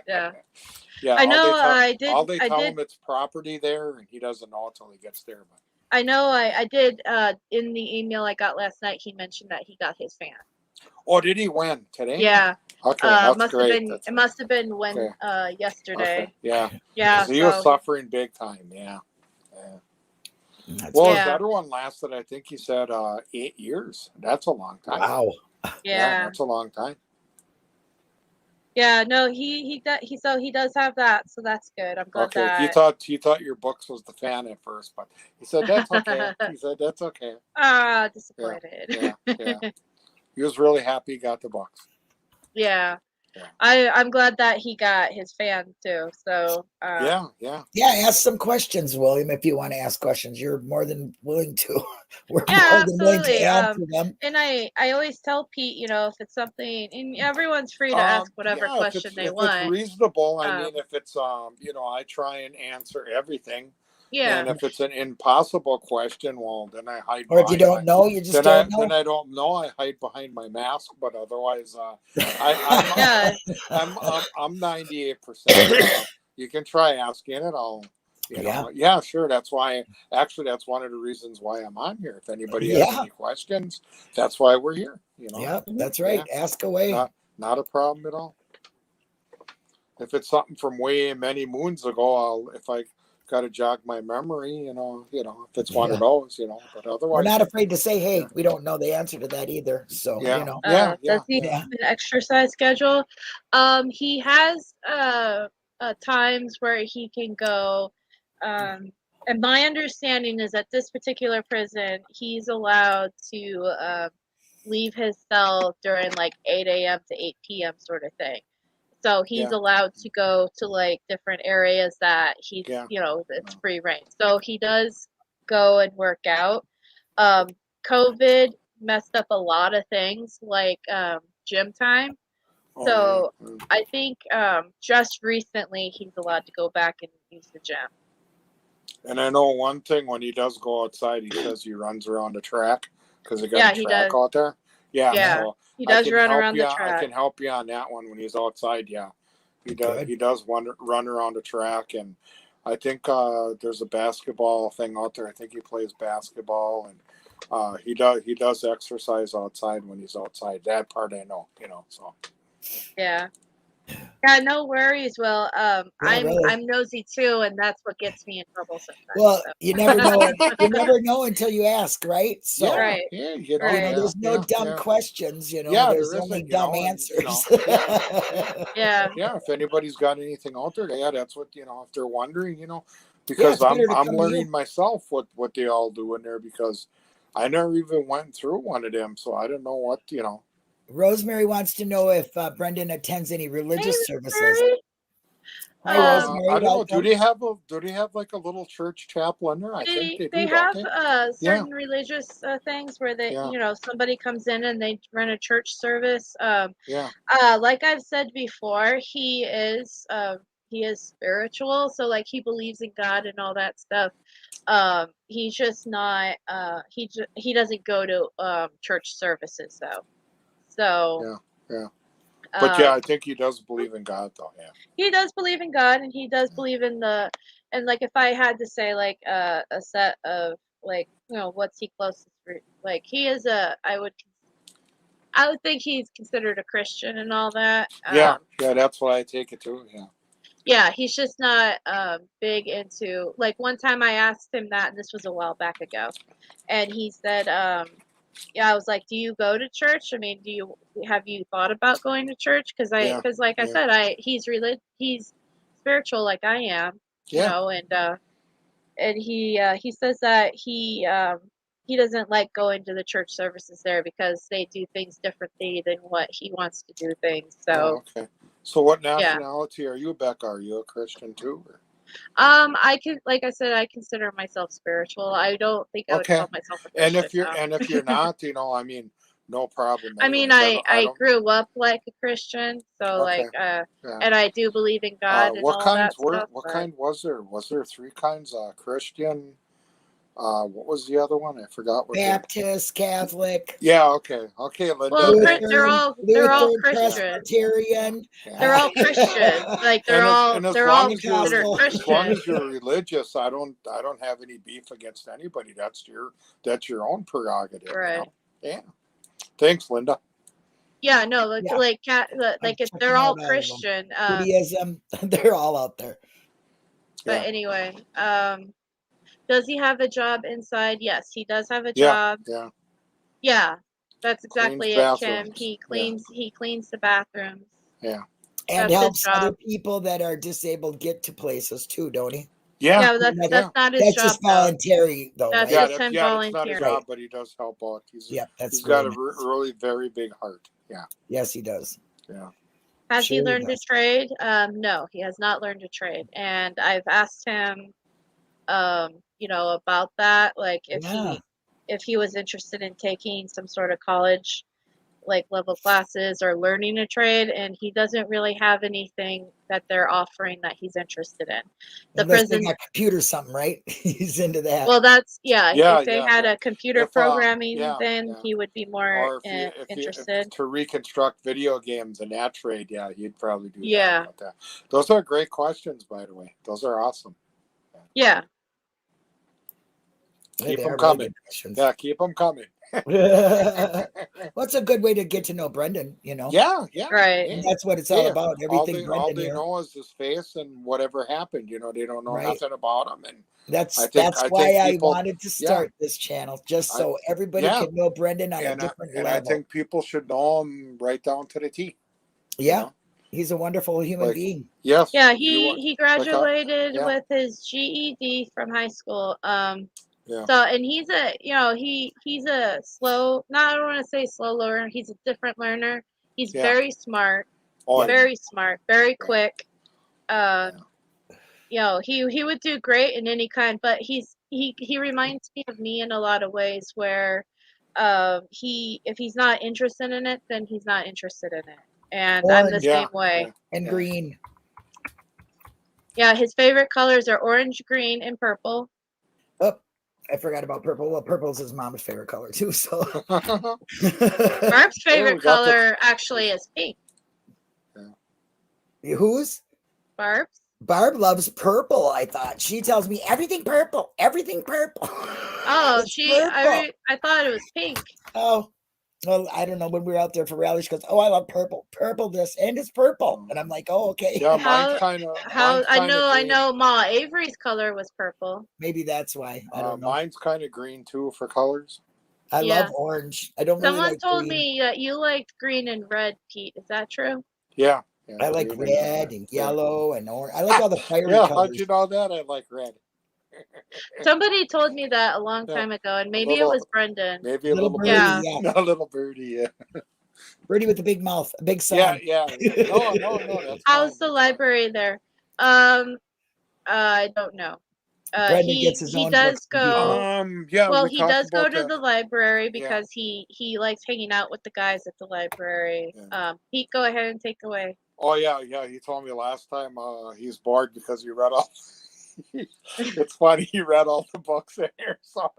yeah. Yeah, I know. All they tell him it's property there, and he doesn't know until he gets there. But I know. I did. In the email I got last night, he mentioned that he got his fan. Oh, did he win today? Yeah. Okay, that's must great. It must have been when yesterday. Okay. Yeah. Yeah. He was suffering big time. Yeah. Well, his other one lasted, I think he said 8 years. That's a long time. Wow. Yeah. That's a long time. Yeah, no, he does have that, so that's good. I'm glad that he thought your books was the fan at first, but he said that's okay. He said that's okay. Disappointed. Yeah. He was really happy he got the books. Yeah. I'm glad that he got his fan too. So yeah. Ask some questions, William. If you want to ask questions, you're more than willing to. We're more absolutely. than willing to answer them. And I always tell Pete, if it's something, and everyone's free to ask whatever question they want. If it's reasonable, I mean, if it's I try and answer everything. Yeah. And if it's an impossible question, well, then I hide. Or if you don't know, you just don't know. Then I don't know. I hide behind my mask. But otherwise, I'm 98%. You can try asking it. Yeah, sure. That's why. Actually, that's one of the reasons why I'm on here. If anybody has any questions, that's why we're here. Yeah, that's right. Yeah. Ask away. Not a problem at all. If it's something from way many moons ago, if I got to jog my memory, if it's one of those, but otherwise. We're not afraid to say, hey, we don't know the answer to that either. So, Does he have an exercise schedule? He has times where he can go, and my understanding is at this particular prison, he's allowed to leave his cell during like 8 a.m. to 8 p.m. sort of thing. So he's allowed to go to like different areas that he's, it's free reign. So he does go and work out. COVID messed up a lot of things like gym time. So I think just recently he's allowed to go back and use the gym. And I know one thing, when he does go outside, he says he runs around the track because they got a track out there. Yeah. So he does run around the track. I can help you on that one when he's outside. Yeah, he does. He does run around the track, and I think there's a basketball thing out there. I think he plays basketball, and he does exercise outside when he's outside. That part I know. So. Yeah, no worries. Well, I'm nosy too, and that's what gets me in trouble sometimes. Well, you never know. You never know until you ask, right? So, there's no dumb questions. There's only dumb answers. Yeah. If anybody's got anything out there, that's what if they're wondering. because it's better to I'm come to learning you. myself what they all do in there, because I never even went through one of them, so I don't know what, Rosemary wants to know if Brendan attends any Hey, religious services. Rosemary. Hi, Rosemary. I don't know. Welcome. Do they have like a little church chapel in there? I think they do. They don't have they? certain religious things where they, Yeah. somebody comes in and they run a church service. Yeah. Like I've said before, he is spiritual, so like he believes in God and all that stuff. He's just not he doesn't go to church services though. So Yeah. But I um, think he does believe in God, though. Yeah. he does believe in God, and he does believe in and like if I had to say like a set of like what's he closest to, like he is I would think he's considered a Christian and all that. Yeah, that's what I take it to. Yeah. Yeah, he's just not big into, like, one time I asked him that, and this was a while back ago, and he said, yeah, I was like, do you go to church? I mean, have you thought about going to church? Because like I said, he's spiritual like I am, and he says that he doesn't like going to the church services there because they do things differently than what he wants to do things. So okay. So what yeah. nationality are you, Becca? Are you a Christian too? Or? Like I said, I consider myself spiritual. I don't think I would call myself a Christian. And if you're not, I mean, no problem. I mean, I grew up like a Christian, so and I do believe in God and what all kinds that stuff. What kind was there? Was there 3 kinds? Christian. What was the other one? I forgot. What Baptist, Catholic. Yeah. Okay. Linda. Well, they're all Christian. Presbyterian. Yeah. They're all Christian. Like they're all considered Christian. As long as you're religious, I don't have any beef against anybody. That's your own prerogative. Right. Yeah. Thanks, Linda. Yeah. No. If they're all Christian. Judaism. They're all out there. But anyway, does he have a job inside? Yes, he does have a job. Yeah. Yeah, that's exactly it, Kim. He cleans the bathrooms. Yeah. And helps other people that are disabled get to places too, don't he? Yeah, that's not his job. That's just voluntary, though. That's right? just him volunteering. It's not a job, but he does help out. He's he's got a really very big heart. Yeah. Yes, he does. Yeah. Has he learned a trade? No, he has not learned a trade. And I've asked him, about that, like if he was interested in taking some sort of college like level classes or learning a trade, and he doesn't really have anything that they're offering that he's interested in. The prison got computer something, right? He's into that. Well, that's if they had a computer programming, then he would be more interested. To reconstruct video games and that trade, he'd probably do that. Those are great questions, by the way. Those are awesome. Yeah. Keep them coming. Yeah, keep them coming. What's a good way to get to know Brendan? Yeah, right. And that's what it's all about. Everything. All they know is his face and whatever happened. They don't know nothing about him. And that's why I wanted to start this channel, just so everybody can know Brendan on a different level. I think people should know him right down to the T. Yeah. He's a wonderful human being. Yes. Yeah, he graduated with his GED from high school. So, and he's he's a slow, I don't want to say slow learner. He's a different learner. He's very smart, very smart, very quick. He would do great in any kind, but he reminds me of me in a lot of ways where, if he's not interested in it, then he's not interested in it. And I'm the same way. And green. Yeah, his favorite colors are orange, green, and purple. Oh, I forgot about purple. Well, purple is his mom's favorite color too. So Barb's favorite color actually is pink. Whose? Barb's. Barb loves purple. I thought she tells me everything purple, everything purple. Oh, I thought it was pink. Oh, well, I don't know. When we were out there for rally, she goes, "Oh, I love purple. Purple this, and it's purple." And I'm like, "Oh, okay." Yeah, mine's kind of. I know. Ma Avery's color was purple. Maybe that's why. I don't know. Mine's kind of green too for colors. I love orange. I don't. Someone told me that you liked green and red, Pete. Is that true? Yeah. I like red and yellow and orange. I like all the fiery colors. colors. How'd you know that? I like red. Somebody told me that a long time ago, and maybe it was Brendan. Maybe a little birdie, birdie. Yeah. A little birdie, yeah. Birdie with the big mouth, a big sign. Yeah. No, that's How's fine. the library there? I don't know. Brendan gets his own does books. go. Yeah. Well, he does go to that. the library because he likes hanging out with the guys at the library. Yeah. Pete, go ahead and take away. Oh yeah. He told me last time he's bored because he read all. It's funny, he read all the books in here, so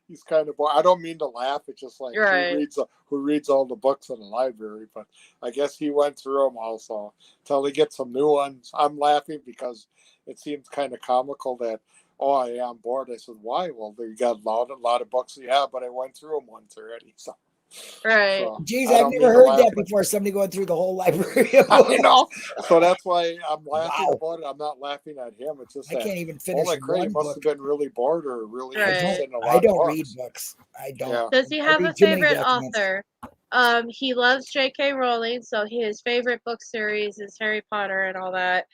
he's kind of bored. I don't mean to laugh. It's just like who reads all the books in the library, but I guess he went through them also until he gets some new ones. I'm laughing because it seems kind of comical that, oh, yeah, I'm bored. I said, why? Well, you got a lot of books. Yeah, but I went through them once already. So, right. So, Jeez, I've never heard that before. Somebody going through the whole library. I know. So that's why I'm laughing about it. I'm not laughing at him. It's just I can't even finish one book. He must have been really bored or really interested in a lot I don't of read books. I don't. Yeah. Does he have a favorite author? He loves J.K. Rowling, so his favorite book series is Harry Potter and all that.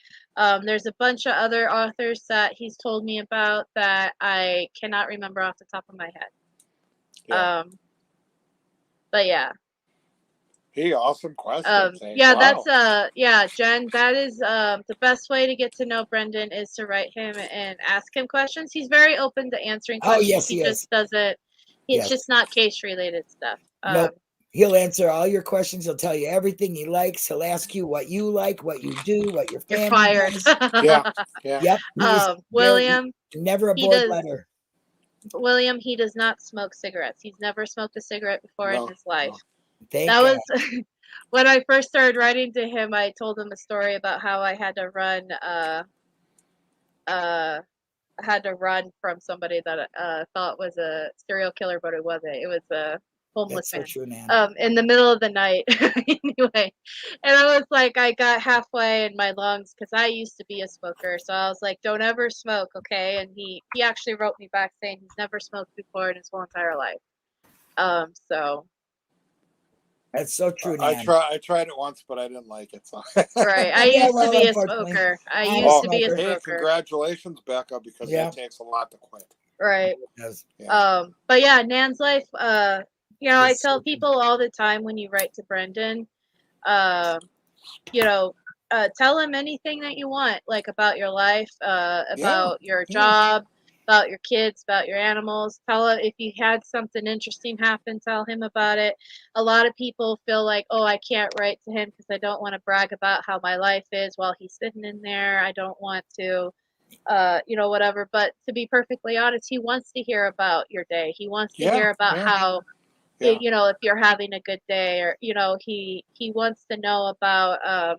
There's a bunch of other authors that he's told me about that I cannot remember off the top of my head. Yeah. But yeah. Hey, awesome question. Yeah, wow. That's Jen, that is the best way to get to know Brendan is to write him and ask him questions. He's very open to answering questions. Oh, yes, he just doesn't. It's just not case related stuff. Nope. He'll answer all your questions. He'll tell you everything he likes. He'll ask you what you like, what you do, what your family fired. does. Yeah. Yep. William. Never a board letter. William, he does not smoke cigarettes. He's never smoked a cigarette before in his life. No. That was when I first started writing to him. I told him a story about how I had to run from somebody that thought was a serial killer, but it wasn't. It was a homeless man. So true, man. In the middle of the night. Anyway, and I was like, I got halfway in my lungs because I used to be a smoker. So I was like, don't ever smoke, okay? And he actually wrote me back saying he's never smoked before in his whole entire life. So. That's so true. I tried it once, but I didn't like it. So. Right. I used to be a smoker. Hey, congratulations, Becca, because it takes a lot to quit. Right. Yeah. But yeah, Nan's life. I tell people all the time when you write to Brendan, tell him anything that you want, like about your life, about your job, about your kids, about your animals. Tell him if you had something interesting happen, tell him about it. A lot of people feel like, oh, I can't write to him because I don't want to brag about how my life is while he's sitting in there. I don't want to, whatever. But to be perfectly honest, he wants to hear about your day. He wants to hear about how, if you're having a good day, or, he wants to know about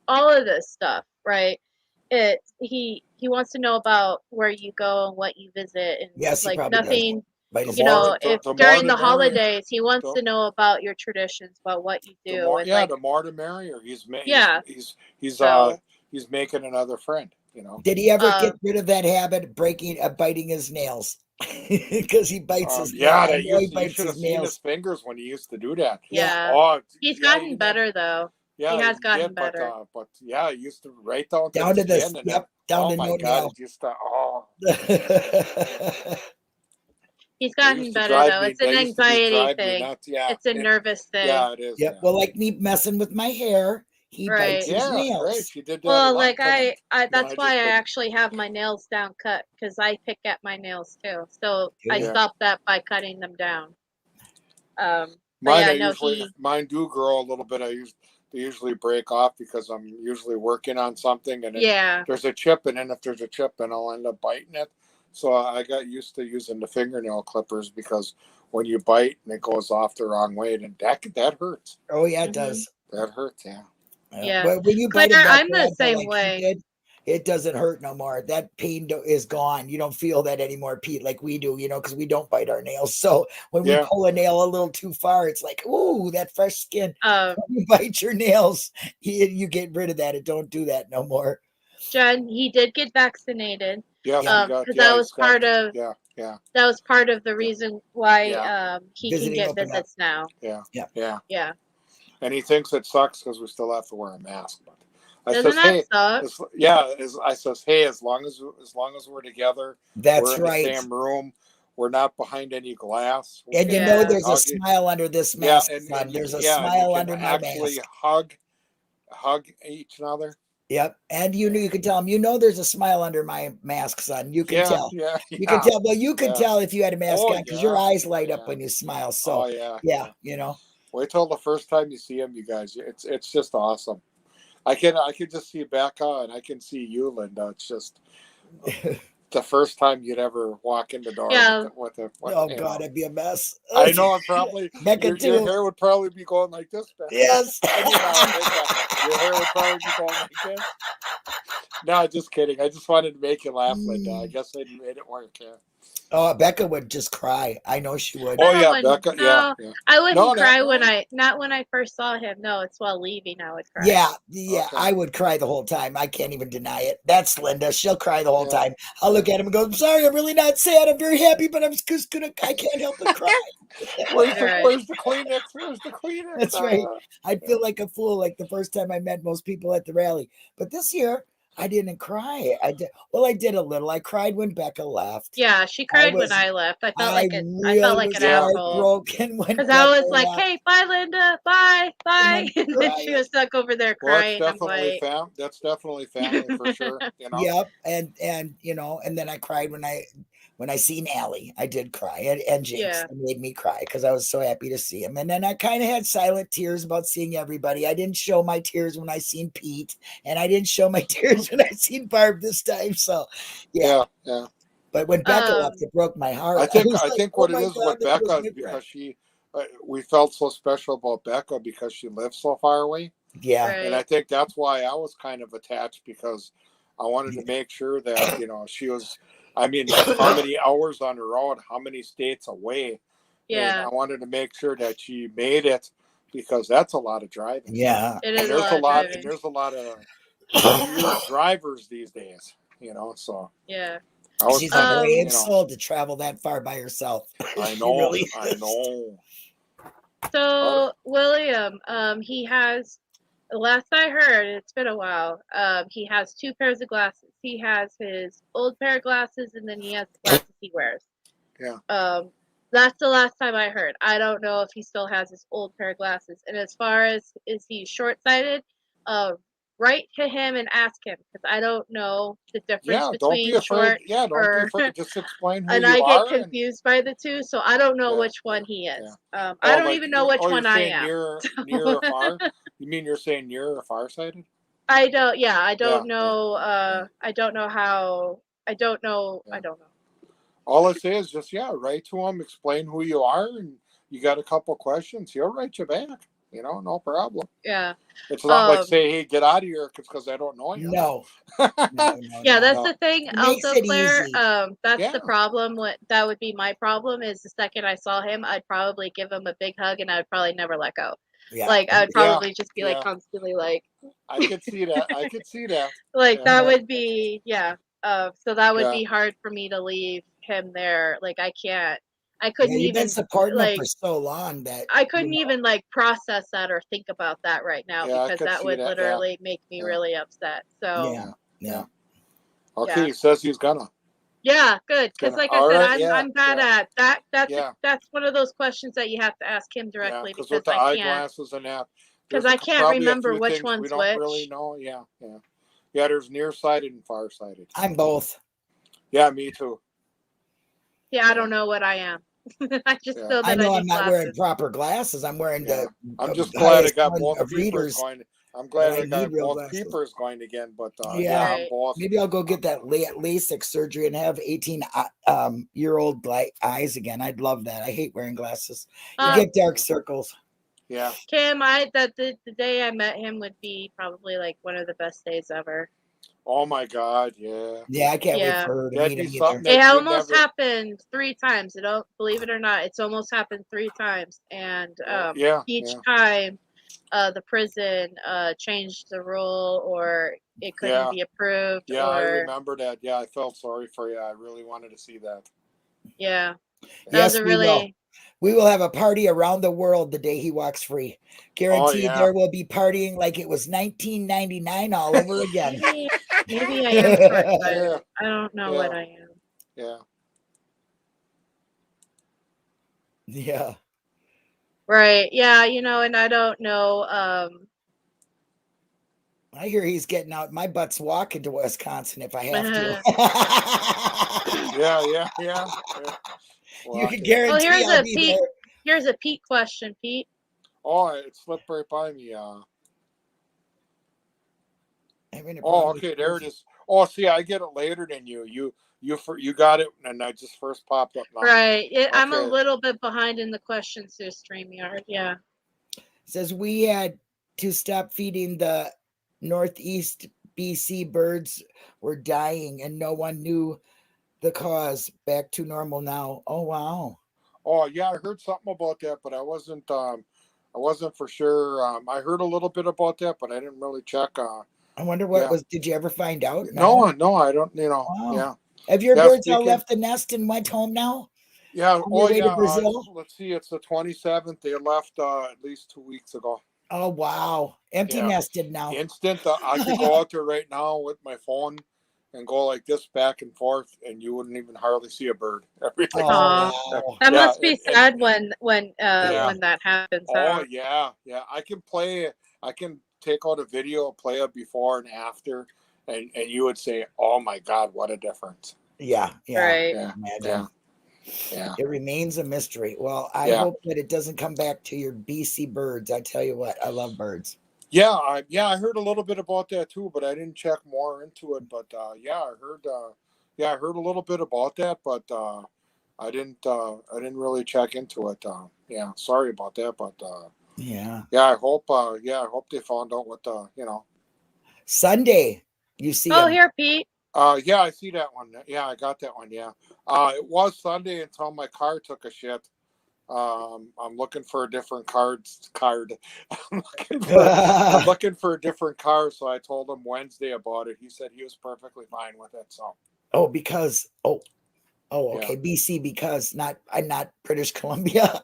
all of this stuff, right? He wants to know about where you go and what you visit, and nothing. If during the holidays, he wants to know about your traditions, about what you do. The more the merrier. He's making another friend. Did he ever get rid of that habit of biting his nails? Because he bites his nails. You should have seen his fingers when he used to do that. Yeah. He's gotten better though. Yeah, he has gotten better. But he used to write down to this. Yep, down to no nail. He's gotten better though. It's an anxiety thing. It's a nervous thing. Yeah, it is. Yeah. Well, like me messing with my hair, he bites his nails. Right. She did that. Well, like that's why I actually have my nails down cut, because I pick at my nails too. So I stopped that by cutting them down. Mine do grow a little bit. They usually break off because I'm usually working on something, and there's a chip, and then if there's a chip, then I'll end up biting it. So I got used to using the fingernail clippers, because when you bite and it goes off the wrong way, then that hurts. Oh yeah, it does. That hurts, yeah. Yeah. But when you bite I'm the same way. It doesn't hurt no more. That pain is gone. You don't feel that anymore, Pete, like we do, because we don't bite our nails. So when we pull a nail a little too far, it's like, ooh, that fresh skin. When you bite your nails, you get rid of that. And don't do that no more. John, he did get vaccinated. Yeah, that was part of that was part of the reason why he can get visits now. Yeah. And he thinks it sucks because we still have to wear a mask, but I Doesn't says, that hey, suck? I says, hey, as long as we're together, That's we're in right. the same room, we're not behind any glass. And you Yeah. know, there's a smile under this mask, son. There's a smile under my actually mask. hug each other. Yep. And you can tell them, there's a smile under my mask, son. You can tell. Yeah. You can tell. Well, you can tell if you had a mask on because your eyes light up yeah. when you smile. So, yeah. Wait till the first time you see him, you guys. It's just awesome. I can just see Becca and I can see you, Linda. It's just the first time you'd ever walk in the door. Yeah. Oh God, it'd be a mess. I know. I'm probably Becca your hair would probably be going like this. Becca. Yes. I mean, your hair would probably be going like this. No, just kidding. I just wanted to make you laugh, Linda. I guess I made it work. Yeah. Oh, Becca would just cry. I know she would. Oh yeah, Becca. No, yeah. I wouldn't cry not when I first saw him. No, it's while leaving I would cry. Yeah. Okay. I would cry the whole time. I can't even deny it. That's Linda. She'll cry the whole time. I'll look at him and go, "I'm sorry, I'm really not sad. I'm very happy, but I'm just I can't help but cry." Where's the Kleenex? Where's the Kleenex? That's right. I'd feel like a fool like the first time I met most people at the rally. But this year, I didn't cry. I did a little. I cried when Becca left. Yeah, she cried when I left. I felt like an asshole. Broken because I was like, "Hey, bye, Linda, bye." And then she was stuck over there crying. That's definitely family for sure. Yep, and and then I cried when I seen Allie. I did cry, and Jinx made me cry because I was so happy to see him. And then I kind of had silent tears about seeing everybody. I didn't show my tears when I seen Pete, and I didn't show my tears when I seen Barb this time. So, yeah. But when Becca left, it broke my heart. I think what it is with Becca because we felt so special about Becca because she lives so far away. Yeah, and I think that's why I was kind of attached because I wanted to make sure that she was. I mean, how many hours on the road, how many states away. Yeah. And I wanted to make sure that she made it because that's a lot of driving. Yeah. It is there's a lot of drivers these days, so. Yeah. She's a brave soul to travel that far by herself. I know. I know. So, William, he has, last I heard, it's been a while, he has 2 pairs of glasses. He has his old pair of glasses, and then he has the glasses he wears. Yeah. That's the last time I heard. I don't know if he still has his old pair of glasses. And as far as is he short-sighted, write to him and ask him because I don't know the difference between short don't be afraid. Just explain who and you are. I get confused by the two, so I don't know which one he is. I don't even know which one I am. Near or far? You mean you're saying near or far-sighted? I don't. Yeah, I don't know. I don't know how. I don't know. I don't know. All I say is just write to him, explain who you are, and you got a couple questions. He'll write you back. No problem. Yeah. It's not like say, "Hey, get out of here," because I don't know you. No. Yeah, that's the thing. Also, Claire, that's the problem. That would be my problem. Is the second I saw him, I'd probably give him a big hug, and I'd probably never let go. Yeah. Like I'd probably just be like constantly like. I could see that. Like that would be so that would be hard for me to leave him there. Like I couldn't you've even been supporting him for so long that I couldn't even like process that or think about that right now because that would literally make me really upset. So yeah. Okay, he says he's gonna. Yeah, good. Because like I said, I'm bad at that. That's one of those questions that you have to ask him directly because with the eyeglasses and that. Because I can't remember which one's which. We don't really know. Yeah. There's nearsighted and farsighted. I'm both. Yeah, me too. Yeah, I don't know what I am. I just know that I know I'm not wearing proper glasses. I'm wearing the. I'm just glad I got both peepers going. I'm glad I got both peepers going again. But I'm both. Maybe I'll go get that LASIK surgery and have 18-year-old eyes again. I'd love that. I hate wearing glasses. You get dark circles. Yeah. Kim, the day I met him would be probably like one of the best days ever. Oh my God, yeah. Yeah, I can't wait for her to meet him either. It almost happened 3 times. Believe it or not, it's almost happened 3 times. And each time the prison changed the rule or it couldn't be approved. Yeah, I remember that. Yeah, I felt sorry for you. I really wanted to see that. Yeah. Yes, was a we will. really We will have a party around the world the day he walks free. Guaranteed there will be partying like it was 1999 all over again. maybe I am short-sighted. I don't know what I am. Yeah. Yeah. Right. Yeah, and I don't know. I hear he's getting out. My butt's walking to Wisconsin if I have to. Yeah. You can guarantee I'll be there. Here's a Pete question, Pete. Oh, it slipped right by me. Okay, there it is. Oh, see, I get it later than you. You got it, and I just first popped up now. Right. I'm a little bit behind in the questions through StreamYard. Yeah. It says we had to stop feeding the Northeast BC birds were dying, and no one knew the cause. Back to normal now. Oh wow. Oh yeah, I heard something about that, but I wasn't for sure. I heard a little bit about that, but I didn't really check. I wonder what was. Did you ever find out? No, I don't. Wow. Yeah. Have your birds all left the nest and went home now? Yeah. To Brazil? Let's see. It's the 27th. They left at least 2 weeks ago. Oh wow! Empty nested now. Instant. I could go out there right now with my phone and go like this back and forth, and you wouldn't even hardly see a bird. Everything. Oh, that must be sad when that happens. Oh yeah. I can take out a video, play it before and after, and you would say, "Oh my God, what a difference!" Yeah. Right. Yeah. It remains a mystery. Well, I hope that it doesn't come back to your BC birds. I tell you what, I love birds. Yeah, I heard a little bit about that too, but I didn't check more into it. But I heard a little bit about that, but I didn't really check into it. Sorry about that, but I hope they found out what Sunday. You see? Oh, here, Pete. I see that one. Yeah, I got that one. Yeah, it was Sunday until my car took a shit. I'm looking for a different card. I'm looking for a different car. So I told him Wednesday about it. He said he was perfectly fine with it. So. Okay. BC because I'm not British Columbia.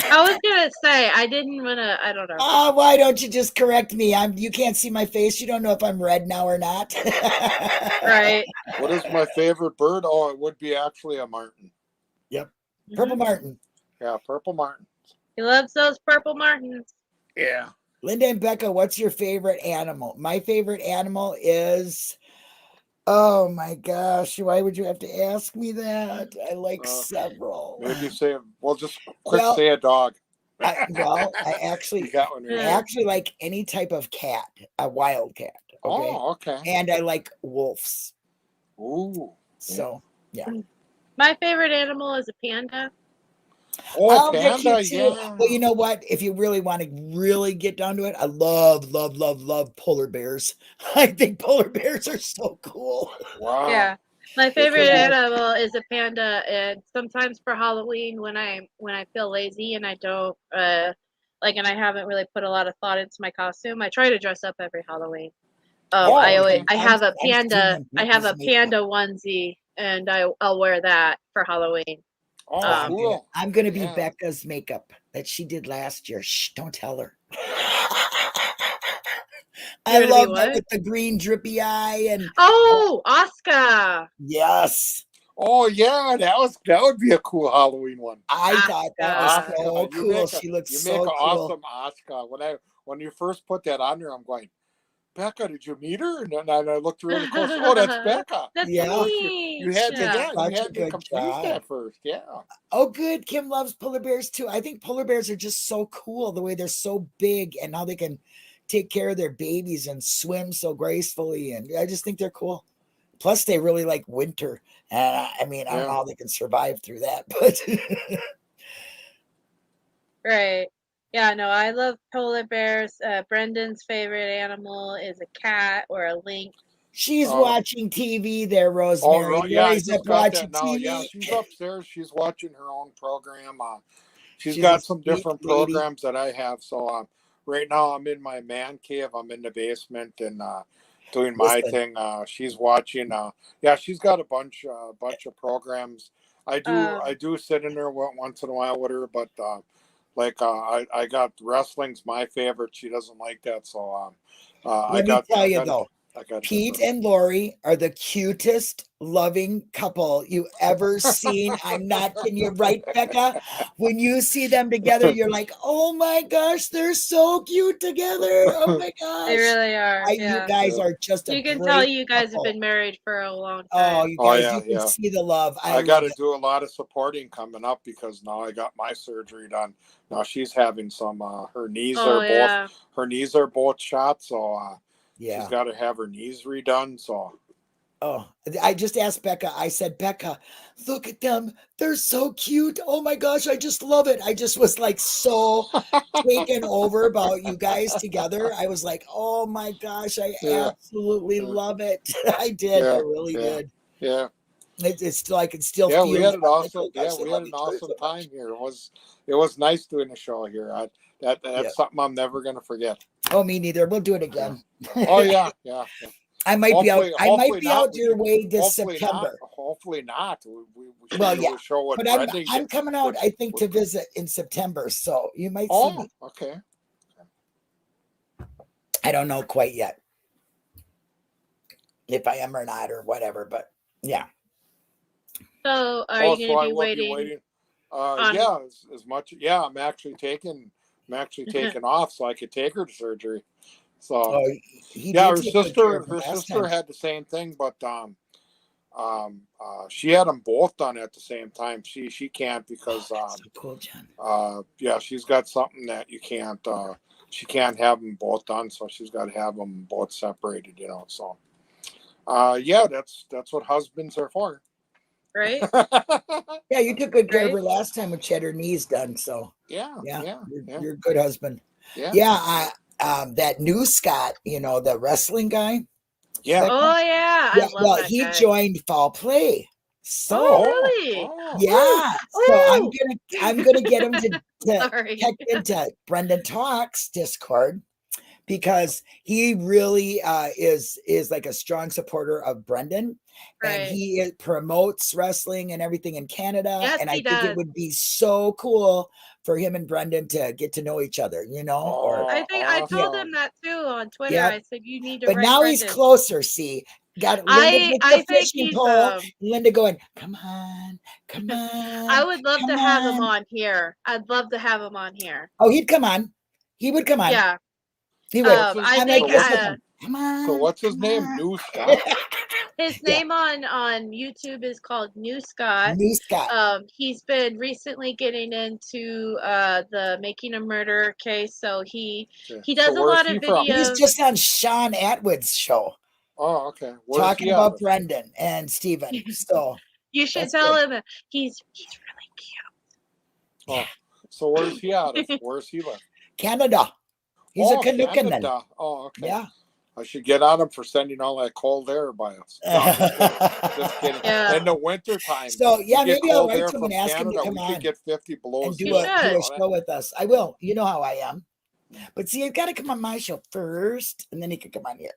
I was gonna say I didn't wanna. I don't know. Why don't you just correct me? You can't see my face. You don't know if I'm red now or not. Right. What is my favorite bird? Oh, it would be actually a martin. Yep. Purple martin. Yeah, purple martins. He loves those purple martins. Yeah. Linda and Becca, what's your favorite animal? My favorite animal is, oh my gosh, why would you have to ask me that? I like several. Maybe say, just say a dog. I actually like any type of cat, a wild cat. Okay? Oh, okay. And I like wolves. Ooh. So, yeah. My favorite animal is a panda. Oh, panda, yeah. Well, you know what? If you really want to really get down to it, I love polar bears. I think polar bears are so cool. Wow. Yeah. My favorite animal is a panda, and sometimes for Halloween when I feel lazy and I don't and I haven't really put a lot of thought into my costume, I try to dress up every Halloween. I have a panda onesie, and I'll wear that for Halloween. Oh, cool. I'm going to be Becca's makeup that she did last year. Shh, don't tell her. I love that with the green drippy eye and Oscar. Yes. Oh yeah, that would be a cool Halloween one. I thought that was so cool. She looks so cool. Awesome Oscar. When you first put that on there, I'm going, Becca, did you meet her? And then I looked really close. Oh, that's Becca. That's you had to complete that first. Yeah. Oh, good. Kim loves polar bears too. I think polar bears are just so cool the way they're so big and how they can take care of their babies and swim so gracefully. And I just think they're cool. Plus, they really like winter. And I don't know how they can survive through that, but right. Yeah, no, I love polar bears. Brendan's favorite animal is a cat or a lynx. She's watching TV there, Rosemary. Oh, yeah, she's watching TV. Yeah, she's upstairs. She's watching her own program. She's got some different programs that I have. So right now I'm in my man cave. I'm in the basement, and doing my Listen. thing. She's watching. Yeah, she's got a bunch of programs. I do sit in there once in a while with her, but I got wrestling's my favorite. She doesn't like that, so Let me tell you though, I got Pete and Lori are the cutest, loving couple you ever seen. I'm not kidding you, right, Becca? When you see them together, you're like, oh my gosh, they're so cute together. Oh my gosh. They really are. You guys are just a You can great tell you guys couple. have been married for a long Oh, time. you guys, yeah, you can see the love. I got to do a lot of supporting coming up because now I got my surgery done. Now she's having some. Her knees are both shot, so she's got to have her knees redone. So. Oh, I just asked Becca. I said, Becca, look at them. They're so cute. Oh my gosh, I just love it. I just was like so taken over about you guys together. I was like, oh my gosh, I absolutely love it. I did. I really did. Yeah. It's still, I can still feel. We had an awesome. We had an awesome time here. It was nice doing the show here. That's something I'm never gonna forget. Oh, me neither. We'll do it again. Oh yeah. I might be out. I might be out your way this September. Hopefully not. We should well, do a show with but Brendan. I'm coming out. I think to visit in September, so you might see me. Okay. I don't know quite yet if I am or not or whatever, but yeah. So are you going to be waiting? As much. Yeah, I'm actually taking off so I could take her to surgery. So her sister had the same thing, but she had them both done at the same time. She can't because so cool, John. She's got something that you can't. She can't have them both done, so she's got to have them both separated. So that's what husbands are for. Right. Yeah, you took good care of her last time when she had her knees done. So you're a good husband. Yeah. That new Scott, the wrestling guy. Yeah. Oh yeah. I love that he guy. joined Fall Play. So really? Yeah. So I'm gonna get him to check into Brendan Talks Discord because he really is like a strong supporter of Brendan. And he promotes wrestling and everything in Canada. Yes, and I think it would be so cool for him and Brendan to get to know each other, I think I told him that too on Twitter. I said you need to. But now Brendan. He's closer. See, got Linda I think he's Linda going, come on. I would love to have him on here. I'd love to have him on here. Oh, he'd come on. He would come on. Yeah, he would. I think. Come on. So what's his name? New Scott. His name on YouTube is called New Scott. New Scott. He's been recently getting into the Making a Murder case, so he does a lot of videos. He's just on Sean Atwood's show. Oh, okay. Talking about Brendan and Steven. So you should tell him he's really cute. Oh, so where's he out of? Where's he live? Canada. He's a Canuckin then. Oh, okay. Yeah. I should get on him for sending all that cold air by us. No, just kidding. Yeah. In the winter time. So maybe I'll write to him and ask him to come on. Could get 50 below and do a show with us. I will. You know how I am. But see, he's got to come on my show first, and then he can come on here.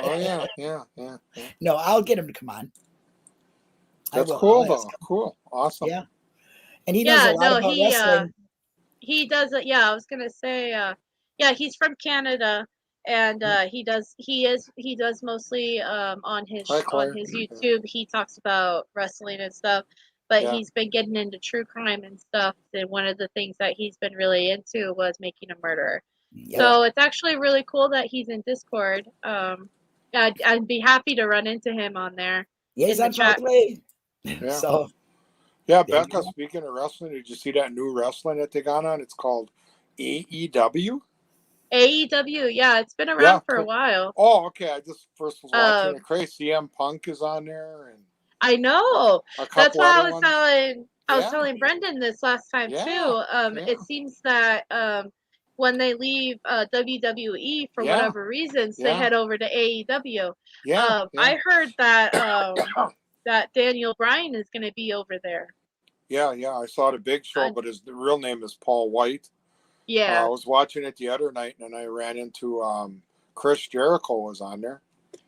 Oh yeah. No, I'll get him to come on. That's cool though. Cool, awesome. Yeah, and he knows a lot about wrestling. He does. I was gonna say. He's from Canada. And he does mostly on his YouTube. He talks about wrestling and stuff, but he's been getting into true crime and stuff. And one of the things that he's been really into was Making a Murder. Yeah. So it's actually really cool that he's in Discord. I'd be happy to run into him on there. Yeah, he's on chat. Yeah. So Becca, speaking of wrestling, did you see that new wrestling that they got on? It's called AEW. AEW, yeah, it's been around for a while. Oh, okay. I just first was watching it. Crazy CM Punk is on there, and I know. That's why I was telling Brendan this last time too. It seems that when they leave WWE for whatever reasons, they head over to AEW. I heard that that Daniel Bryan is going to be over there. Yeah. I saw the Big Show, but the real name is Paul White. Yeah, I was watching it the other night, and I ran into Chris Jericho was on there.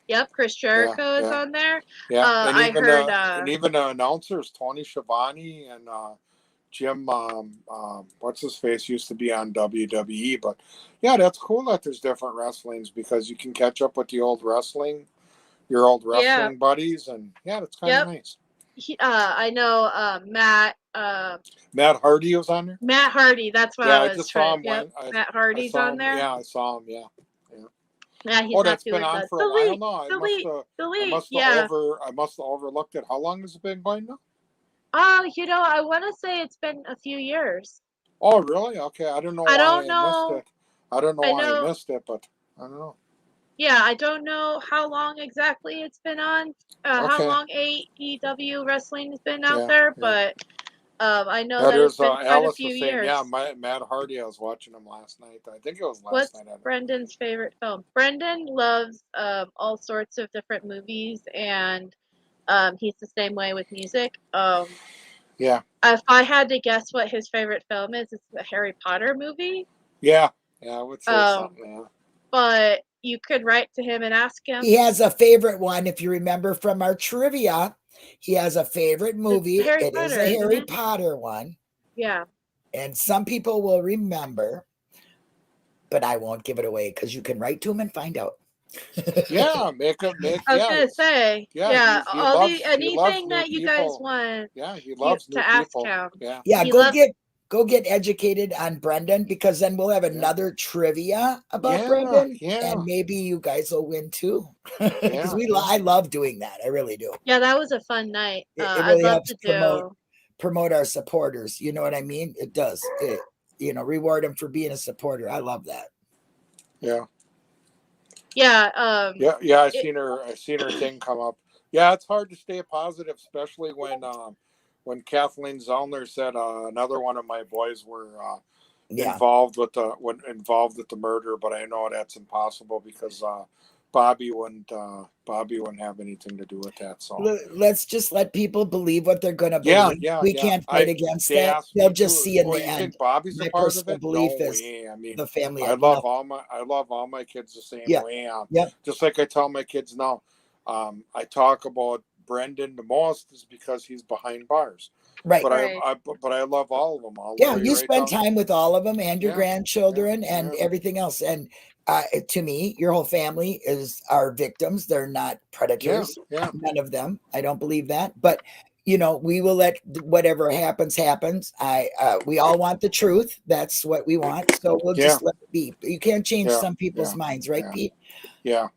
Yep, Chris Jericho is on there. Yeah, I heard. And even the announcers, Tony Schiavone and Jim, what's his face, used to be on WWE. But yeah, that's cool that there's different wrestlings because you can catch up with the old wrestling, your old wrestling buddies, and yeah, that's kind of nice. I know Matt. Matt Hardy was on there. Matt Hardy, that's what I was just trying. saw him. Matt Hardy's on there. Yeah, I saw him. Yeah. Yeah, he's that's been on for a while now. I must have overlooked it. How long has it been going now? Oh, I want to say it's been a few years. Oh, really? Okay, I don't know. I missed it. I don't know why I missed it, but I don't know. Yeah, I don't know how long exactly it's been on. How long AEW wrestling has been out there, but I know that it's been quite a few years. Yeah, Matt Hardy. I was watching him last night. I think it was last night. What's Brendan's favorite film? Brendan loves all sorts of different movies, and he's the same way with music. Yeah. If I had to guess what his favorite film is, it's the Harry Potter movie. Yeah, I would say something. Yeah. But you could write to him and ask him. He has a favorite one, if you remember from our trivia. He has a favorite movie. It is a Harry Potter one. Yeah. And some people will remember, but I won't give it away because you can write to him and find out. Yeah, I was gonna say, anything that you guys want. Yeah, he loves to ask him. Yeah, go get educated on Brendan, because then we'll have another trivia about Brendan, and maybe you guys will win too. Because I love doing that. I really do. Yeah, that was a fun night. It really helps promote our supporters. You know what I mean? It does. Reward them for being a supporter. I love that. Yeah. Yeah. I seen her thing come up. Yeah, it's hard to stay positive, especially when Kathleen Zellner said another one of my boys were involved with the murder, but I know that's impossible because Bobby wouldn't have anything to do with that. So let's just let people believe what they're going to believe. We can't fight against that. They'll just see in the end. Think Bobby's a part of it? Belief No is way. I mean, the family. I love all my kids the same way. Just like I tell my kids now, I talk about Brendan the most is because he's behind bars. Right. But I love all of them. You spend time with all of them and your grandchildren and everything else. And to me, your whole family are victims. They're not predators. None of them. I don't believe that. But we will let whatever happens. We all want the truth. That's what we want. So we'll just let it be. You can't change some people's minds, right, Pete? Yeah.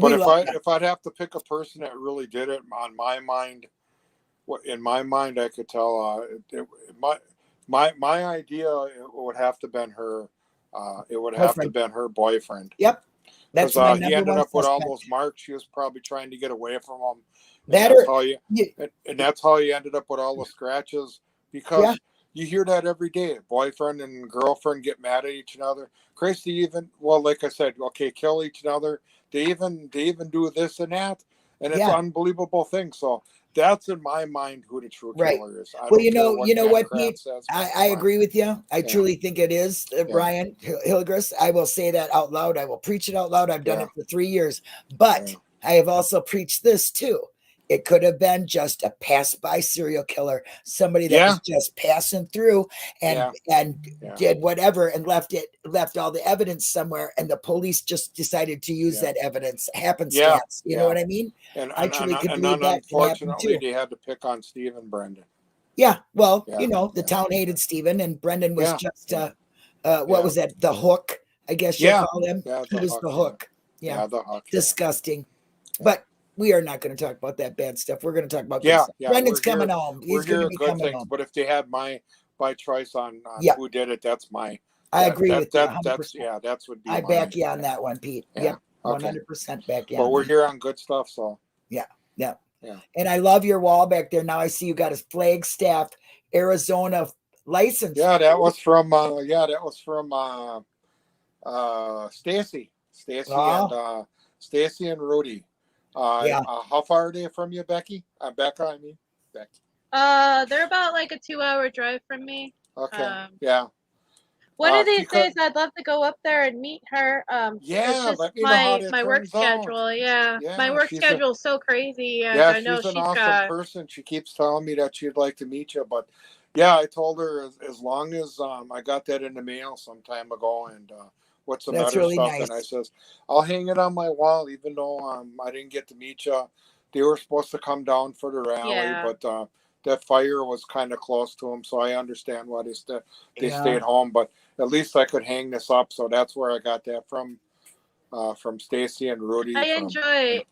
But if I'd have to pick a person that really did it on my mind, in my mind, I could tell my idea would have to been her. It would have to been her boyfriend. Yep. That's he ended up with all those marks. She was probably trying to get away from him. That's how you ended up with all the scratches, because you hear that every day. Boyfriend and girlfriend get mad at each other. Crazy, like I said, kill each other. They even do this and that, and it's an unbelievable thing. So that's in my mind who the true killer is. Well, you know what, Pete? I agree with you. I truly think it is Brian Hilgers. I will say that out loud. I will preach it out loud. I've done it for 3 years, but I have also preached this too. It could have been just a pass-by serial killer, somebody that was just passing through and did whatever and left all the evidence somewhere, and the police just decided to use that evidence. Happenstance, you know what I mean? And I truly could believe that. Unfortunately, they had to pick on Steve and Brendan. Yeah, well, the town hated Steven, and Brendan was just what was that? The hook, I guess you call him. He was the hook. Yeah, the hook. Disgusting, but. We are not going to talk about that bad stuff. We're going to talk about good stuff. Brendan's coming home. He's going to be coming home. But if they had my choice on who did it, that's my. I agree with that. That's would be. I back you on that one, Pete. Yeah. Yep, 100% back you. But we're here on good stuff, so. Yeah. And I love your wall back there. Now I see you got a Flagstaff, Arizona license. Yeah, that was from. Stacy. Stacy and Rudy. How far are they from you, Becky? Becca, I mean. Becky. They're about like a 2-hour drive from me. Okay. One of these Because days, I'd love to go up there and meet her. It's yeah, just let me know how that my work turns out. schedule. Yeah, my Yeah, work schedule is so crazy, and yeah, I know she's an she's awesome got. person. She keeps telling me that she'd like to meet you, but yeah, I told her as long as I got that in the mail some time ago, and what's some That's other really stuff, nice. and I says I'll hang it on my wall, even though I didn't get to meet you. They were supposed to come down for the rally, Yeah. but that fire was kind of close to them, so I understand why they Yeah. stayed home. But at least I could hang this up, so that's where I got that from Stacy and Rudy. I enjoy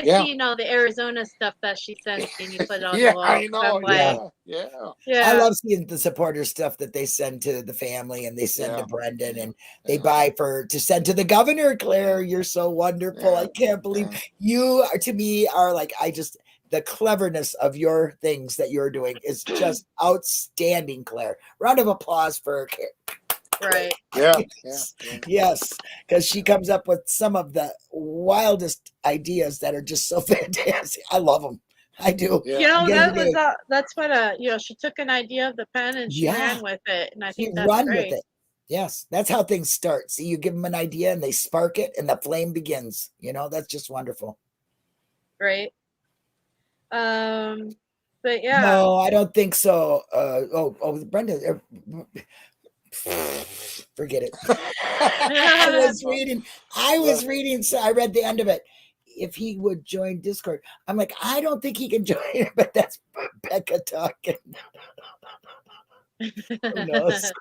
Yeah. seeing all the Arizona stuff that she sends me and you put it on Yeah, the wall. I 'Cause I'm know. like, Yeah. I yeah, love seeing the supporter stuff that they send to the family and they send to Yeah. Brendan and Yeah. they buy to send to the governor. Claire, you're so wonderful. I can't believe you are, to me, are like, the cleverness of your things that you're doing is just outstanding, Claire. Round of applause for right. Yeah. Yes, because she comes up with some of the wildest ideas that are just so fantastic. I love them. I do. Yeah. You know, Again, that's what she took an idea of the pen and she ran with it, and I think that's run great. with it. Yes, that's how things start. See, you give them an idea and they spark it and the flame begins. That's just wonderful. Right. But yeah. No, I don't think so. Brenda, forget it. I was reading, so I read the end of it. If he would join Discord, I'm like, I don't think he can join it, but that's Becca talking. Who knows?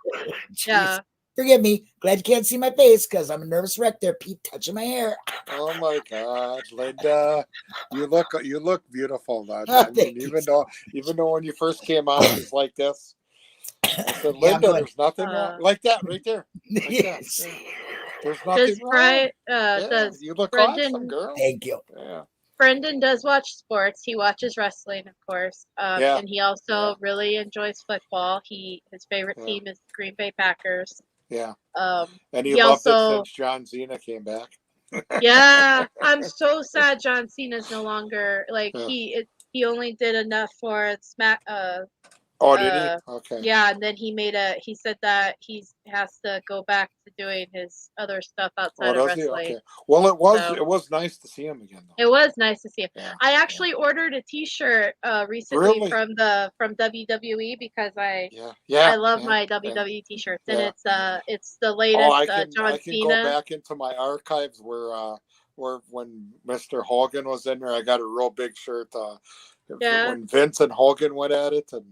Yeah. Forgive me. Glad you can't see my face because I'm a nervous wreck there. Pete touching my hair. Oh my God, Linda, you look beautiful. Even though when you first came out, it was like this. I said, Linda, there's nothing wrong like that right there. Like that. Yeah. There's nothing wrong. You look awesome, girl. Thank you. Yeah. Brendan does watch sports. He watches wrestling, of course, and he also really enjoys football. His favorite team is the Green Bay Packers. Yeah. And he loved also, it since John Cena came back. Yeah, I'm so sad John Cena's no longer he only did enough for Smack. Oh, did he? Okay. Yeah, and then he said that he has to go back to doing his other stuff outside of wrestling. Okay. Well, it was nice to see him again, though. It was nice to see him. Yeah, I actually ordered a T-shirt recently from WWE because I love my WWE T-shirts, and it's the latest John I can Cena. go back into my archives where when Mr. Hogan was in there, I got a real big shirt. When Vince and Hogan went at it, and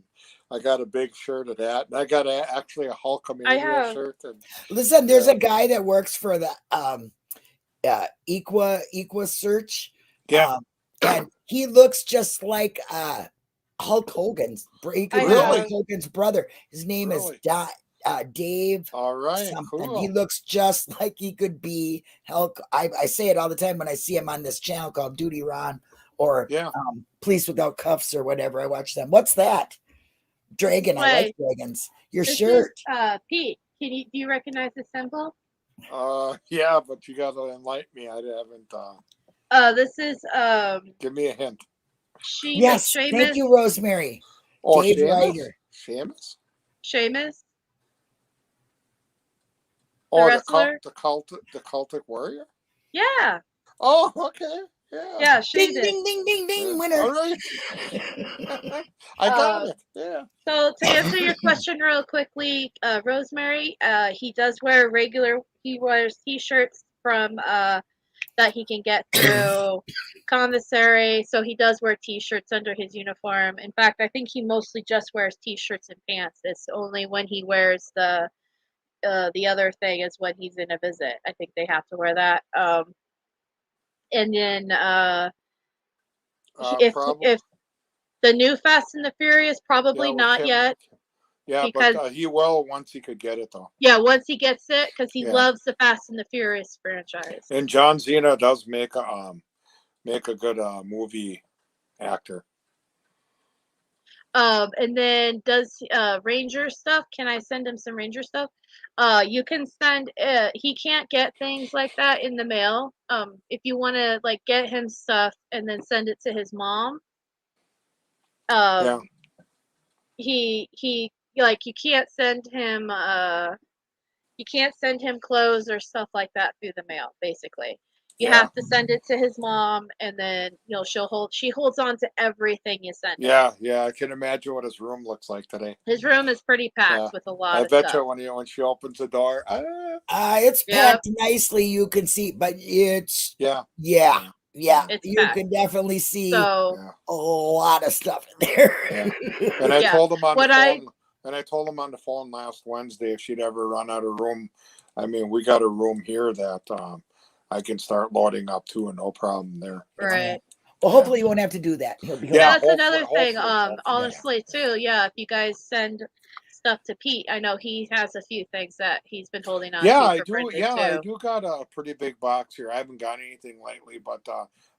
I got a big shirt of that. And I got actually a Hulkamania shirt. And, listen, there's a guy that works for the Equa Search. Yeah. And he looks just like Hulk Hogan's. Hulk Hogan's brother. His name is Dave. All right. Something. Cool. He looks just like he could be Hulk. I say it all the time when I see him on this channel called Duty Ron or Police Without Cuffs or whatever. I watch them. What's that? Dragon. I like dragons. Your shirt. Pete, do you recognize the symbol? Yeah, but you gotta enlighten me. I haven't. This is Give me a hint. Yes, thank you, Rosemary. Oh, Dave Ryder. Sheamus. Oh, the cultic warrior. Yeah. Oh, okay. Yeah, ding, ding, ding, ding, ding, winner. All right. I got it. Yeah. So to answer your question real quickly, Rosemary, he wears T-shirts from that he can get through commissary. So he does wear T-shirts under his uniform. In fact, I think he mostly just wears T-shirts and pants. It's only when he wears the other thing is when he's in a visit. I think they have to wear that. And then if the new Fast and the Furious, probably not yet. Yeah, because but he will once he could get it, though. Yeah, once he gets it, because he loves the Fast and the Furious franchise. And John Cena does make a good movie actor. And then does Ranger stuff. Can I send him some Ranger stuff? You can send. He can't get things like that in the mail. If you want to get him stuff and then send it to his mom. He you can't send him you can't send him clothes or stuff like that through the mail. Basically, you Yeah. have to send it to his mom, and then she holds on to everything you send. Yeah, yeah. I can imagine what his room looks like today. His room is pretty packed with a lot of stuff. I bet stuff. you when she opens the door, it's packed nicely. You can see, but it's yeah. It's you packed. can definitely see So a lot of stuff in there. Yeah. And I told him on the What phone. And I told him on the phone last Wednesday if she'd ever run out of room. I mean, we got a room here that I can start loading up to, and no problem there. Right. Well, hopefully you won't have to do that. He'll be Yeah, home. that's another thing. hopefully. Honestly, too. Yeah, if you guys send stuff to Pete, I know he has a few things that he's been holding on to. I for do. Brendan, Yeah, too. I do got a pretty big box here. I haven't got anything lately, but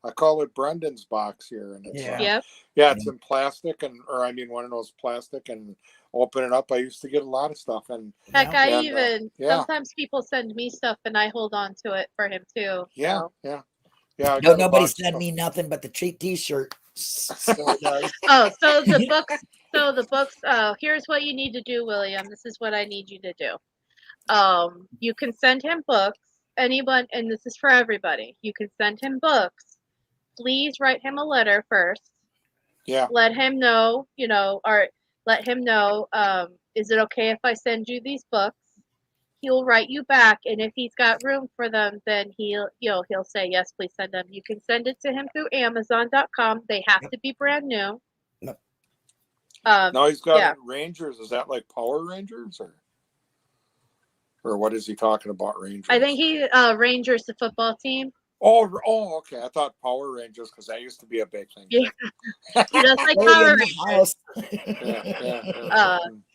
I call it Brendan's box here, and it's it's in plastic, or I mean one of those plastic, and open it up. I used to get a lot of stuff, and heck, sometimes people send me stuff, and I hold on to it for him too. Yeah, so. yeah. No, nobody sent me nothing but the T-shirt. So the books. So the books. Here's what you need to do, William. This is what I need you to do. You can send him books. Anyone, and this is for everybody. You can send him books. Please write him a letter first. Yeah. Let him know. Or let him know. Is it okay if I send you these books? He'll write you back, and if he's got room for them, then he'll say yes, please send them. You can send it to him through Amazon.com. They have to be brand new. No, he's got Rangers. Is that like Power Rangers or what is he talking about? Rangers. I think he Rangers, the football team. Oh, okay. I thought Power Rangers because that used to be a big thing. Yeah, he does like Power Rangers.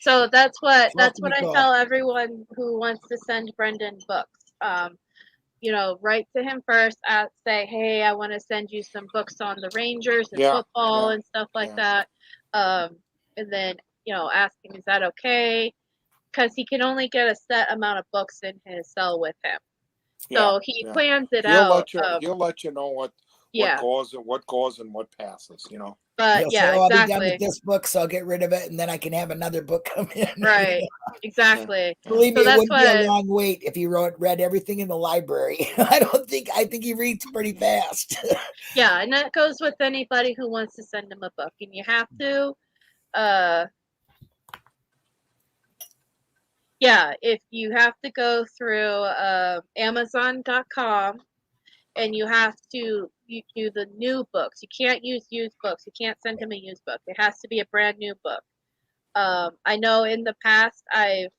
So that's what I tell everyone who wants to send Brendan books. Write to him first. Say, hey, I want to send you some books on the Rangers and football and stuff like that. And then ask him, is that okay? Because he can only get a set amount of books in his cell with him. So he plans it out. He'll let you know what goes and what passes, But I'll be done with this book, so I'll get rid of it, and then I can have another book come in. Right, exactly. Believe me, it wouldn't be a long wait if he read everything in the library. I think he reads pretty fast. Yeah, and that goes with anybody who wants to send him a book, and you have to. If you have to go through Amazon.com, and you have to do the new books. You can't use used books. You can't send him a used book. It has to be a brand new book. I know in the past I've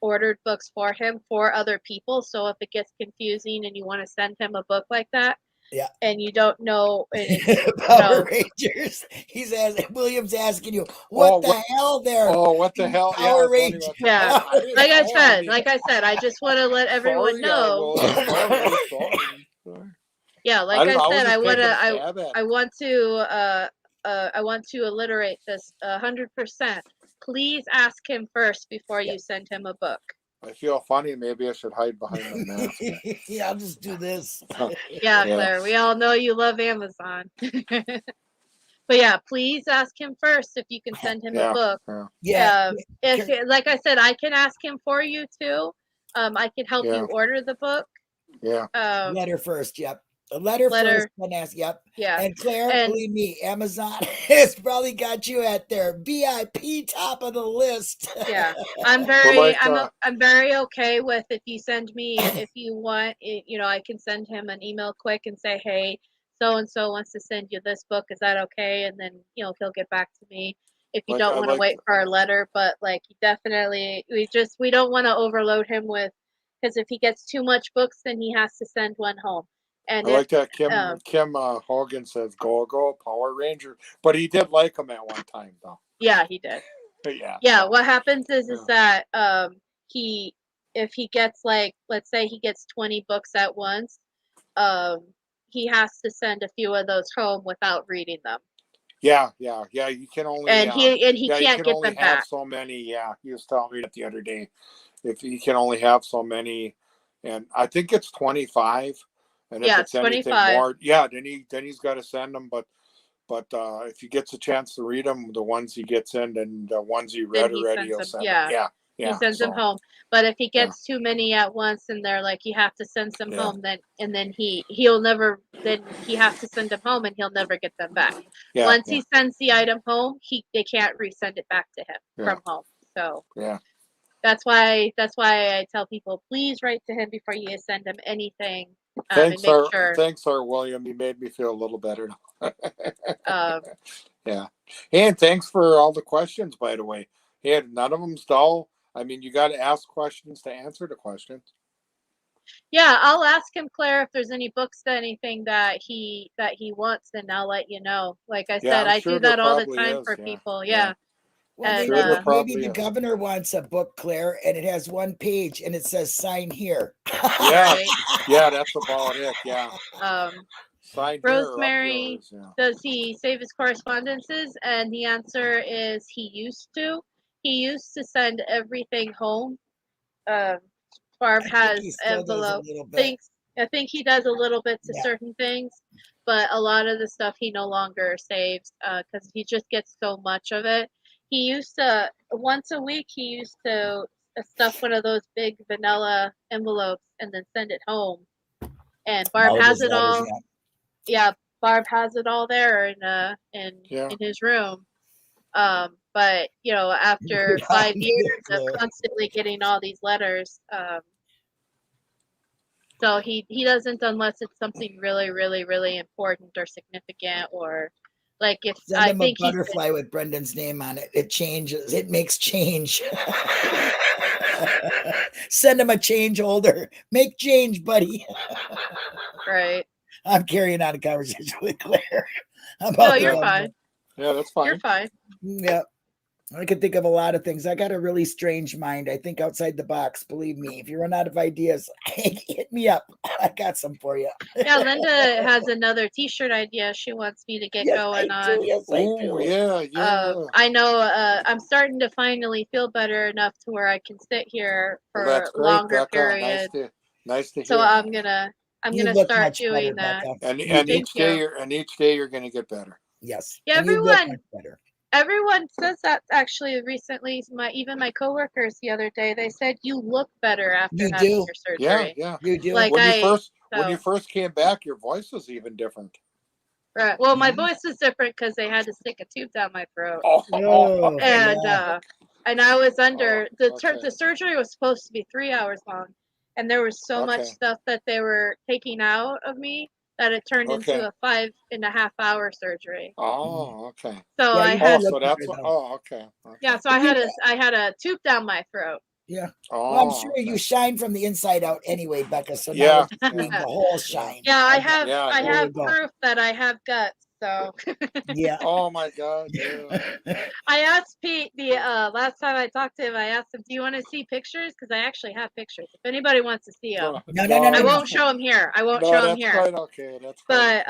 ordered books for him for other people. So if it gets confusing and you want to send him a book like that, and you don't know Power Rangers. William's asking you, what the hell there? Oh, what the hell? Power Rangers. Yeah. Like I said, I just want to let everyone know. Yeah, like I said, I want to alliterate this 100%. Please ask him first before you send him a book. I feel funny. Maybe I should hide behind the mask. I'll just do this. Yeah, Claire, we all know you love Amazon. But please ask him first if you can send him a book. If, like I said, I can ask him for you too. I can help you order the book. Letter first. Yep. A letter first, and ask. Yep. Yeah. And Claire, believe me, Amazon has probably got you at their VIP top of the list. Yeah, I'm very okay with if you send me, if you want, I can send him an email quick and say, hey, so and so wants to send you this book. Is that okay? And then he'll get back to me. If you don't want to wait for our letter, but definitely, we don't want to overload him with, because if he gets too much books, then he has to send one home. And I like that Kim Hogan says, go Power Ranger. But he did like them at one time, though. Yeah, he did. Yeah. What happens is that if he gets let's say he gets 20 books at once, he has to send a few of those home without reading them. Yeah. You can only he can't get them back. So many. Yeah, he was telling me that the other day. If he can only have so many, and I think it's 25. And if it's anything 25. more, then he's got to send them. But if he gets a chance to read them, the ones he gets in, and the ones he read already, he'll send them. He sends them home. But if he gets too many at once and they're like, you have to send some home, then he'll never, then he has to send them home and he'll never get them back. Once he sends the item home, they can't resend it back to him from home. So that's why I tell people, please write to him before you send him anything. Thanks, Sir William. You made me feel a little better. And thanks for all the questions, by the way. None of them's dull. I mean, you got to ask questions to answer the questions. Yeah, I'll ask him, Claire, if there's any books, anything that he wants, and I'll let you know. Like I said, I do that all the time for people. Yeah. Well, maybe the governor wants a book, Claire, and it has one page and it says sign here. Yeah, that's about it. Yeah. Sign Rosemary, does he save his correspondences? And the answer is he used to. He used to send everything home. Barb has envelopes. I think he does a little bit to certain things, but a lot of the stuff he no longer saves because he just gets so much of it. He used to, once a week, he used to stuff one of those big vanilla envelopes and then send it home. And Barb has it all. Yeah, Barb has it all there in his room. But you know, after 5 years of constantly getting all these letters, so he doesn't unless it's something really, really, really important or significant, or like if send him a butterfly with Brendan's name on it. It changes. It makes change. Send him a change holder. Make change, buddy. Right. I'm carrying on a conversation with Claire. No, you're fine. Yeah, that's fine. You're fine. Yeah. I can think of a lot of things. I got a really strange mind. I think outside the box. Believe me, if you run out of ideas, hit me up. I got some for you. Yeah, Linda has another T-shirt idea she wants me to get going on. Yes, I do. Yeah. I know. I'm starting to finally feel better enough to where I can sit here for longer periods. Nice to hear. So I'm gonna start doing that. And each day you're gonna get better. Yes. Yeah, everyone says that actually recently. Even my coworkers the other day, they said you look better after having your surgery. Yeah, you do. Like when you first came back, your voice was even different. Right. Well, my voice was different because they had to stick a tube down my throat. And I was under the surgery was supposed to be 3 hours long, and there was so much stuff that they were taking out of me that it turned into a 5.5 hour surgery. Oh, okay. So I had. Yeah, so I had a tube down my throat. Yeah. Well, I'm sure you shine from the inside out anyway, Becca. So now the whole shine. Yeah, I have proof that I have guts. So yeah. Oh my God. Yeah. I asked Pete the last time I talked to him. I asked him, "Do you want to see pictures? Because I actually have pictures. If anybody wants to see them, no. I won't show them here. I won't show them here. Quite okay. That's but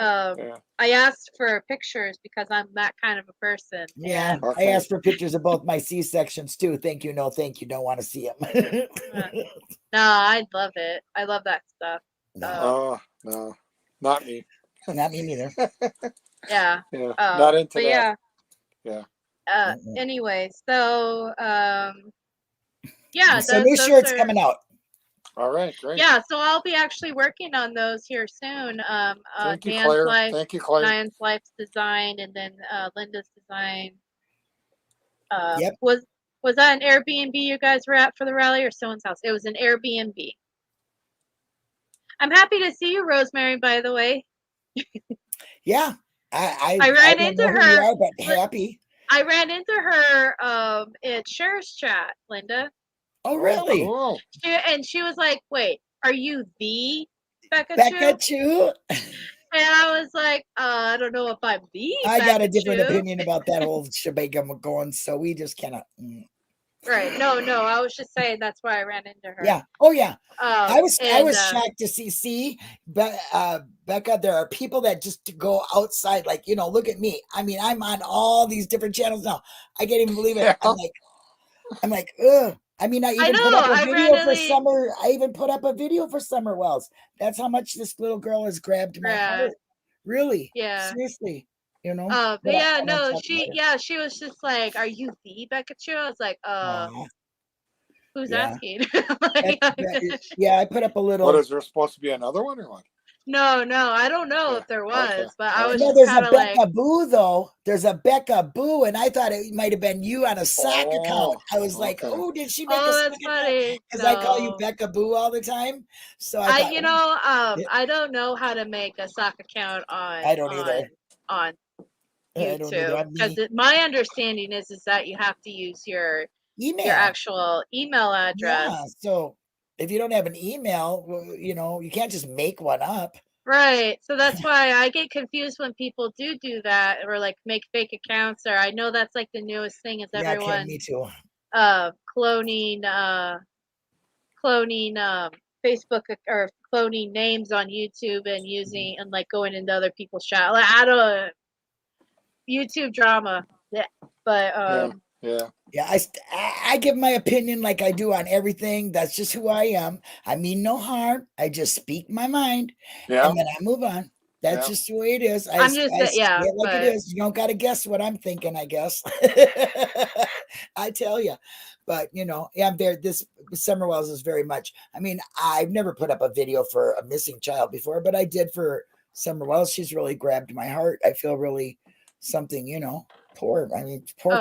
I asked for pictures because I'm that kind of a person. Yeah, I asked for pictures of both my C-sections too. Thank you, no, thank you. Don't want to see them. No, I love it. I love that stuff. No, not me. Not me neither. Yeah. Not into that. Yeah. Anyway, so so new shirts coming out. All right, great. Yeah, so I'll be actually working on those here soon. Thank you, Claire. Thank you, Claire. Diane's Life's design, and then Linda's design. Yep. Was that an Airbnb you guys were at for the rally, or someone's house? It was an Airbnb. I'm happy to see you, Rosemary, by the way. Yeah. I ran into her. But happy. I ran into her at Sheriff's Chat, Linda. Oh, really? Cool. She was like, "Wait, are you the Becca Chu?" And I was like, "I don't know if I'm the." I got a different opinion about that whole shebang going, so we just cannot. Right? No. I was just saying that's why I ran into her. Yeah. Oh, yeah. I was shocked to see. Becca, there are people that just go outside, like, look at me. I mean, I'm on all these different channels now. I can't even believe it. Yeah. I'm like, ugh. I mean, I even put up a video for Summer. I even put up a video for Summer Wells. That's how much this little girl has grabbed my heart. Really? Yeah. Seriously. She was just like, "Are you the Becca Chu?" I was like, who's Yeah. asking? Like, Yeah, I put up a little. What, is there supposed to be another one or what? no, I don't know Okay, if there okay, was, but I was No, just there's a kind of like, Becca Boo though. There's a Becca Boo, and I thought it might have been you on a sock account. I was like, okay. oh, did she make a oh, sock that's account? funny. Because I call you No. Becca Boo all the time. So I thought, You oh, know, yeah. I don't know how to make a sock account I don't either. on I don't either. YouTube, I'm because me. my understanding is that you have to use your Email. actual email address. Yeah. So if you don't have an email, well, you know, you can't just make one up. Right. So that's why I get confused when people do that, or like make fake accounts, or I know that's like the newest thing is Yeah, Kim, everyone me too. cloning Facebook or cloning names on YouTube and using and like going into other people's chat. Like, I don't YouTube drama. Yeah. But Yeah. I give my opinion like I do on everything. That's just who I am. I mean no harm. I just speak my mind, Yeah. and then I move on. That's just the way it is. I'm just I say yeah, it like but it is. You don't got to guess what I'm thinking, I guess. I tell you. But you know, yeah, this Summer Wells is very much. I mean, I've never put up a video for a missing child before, but I did for Summer Wells. She's really grabbed my heart. I feel really something, you know. Poor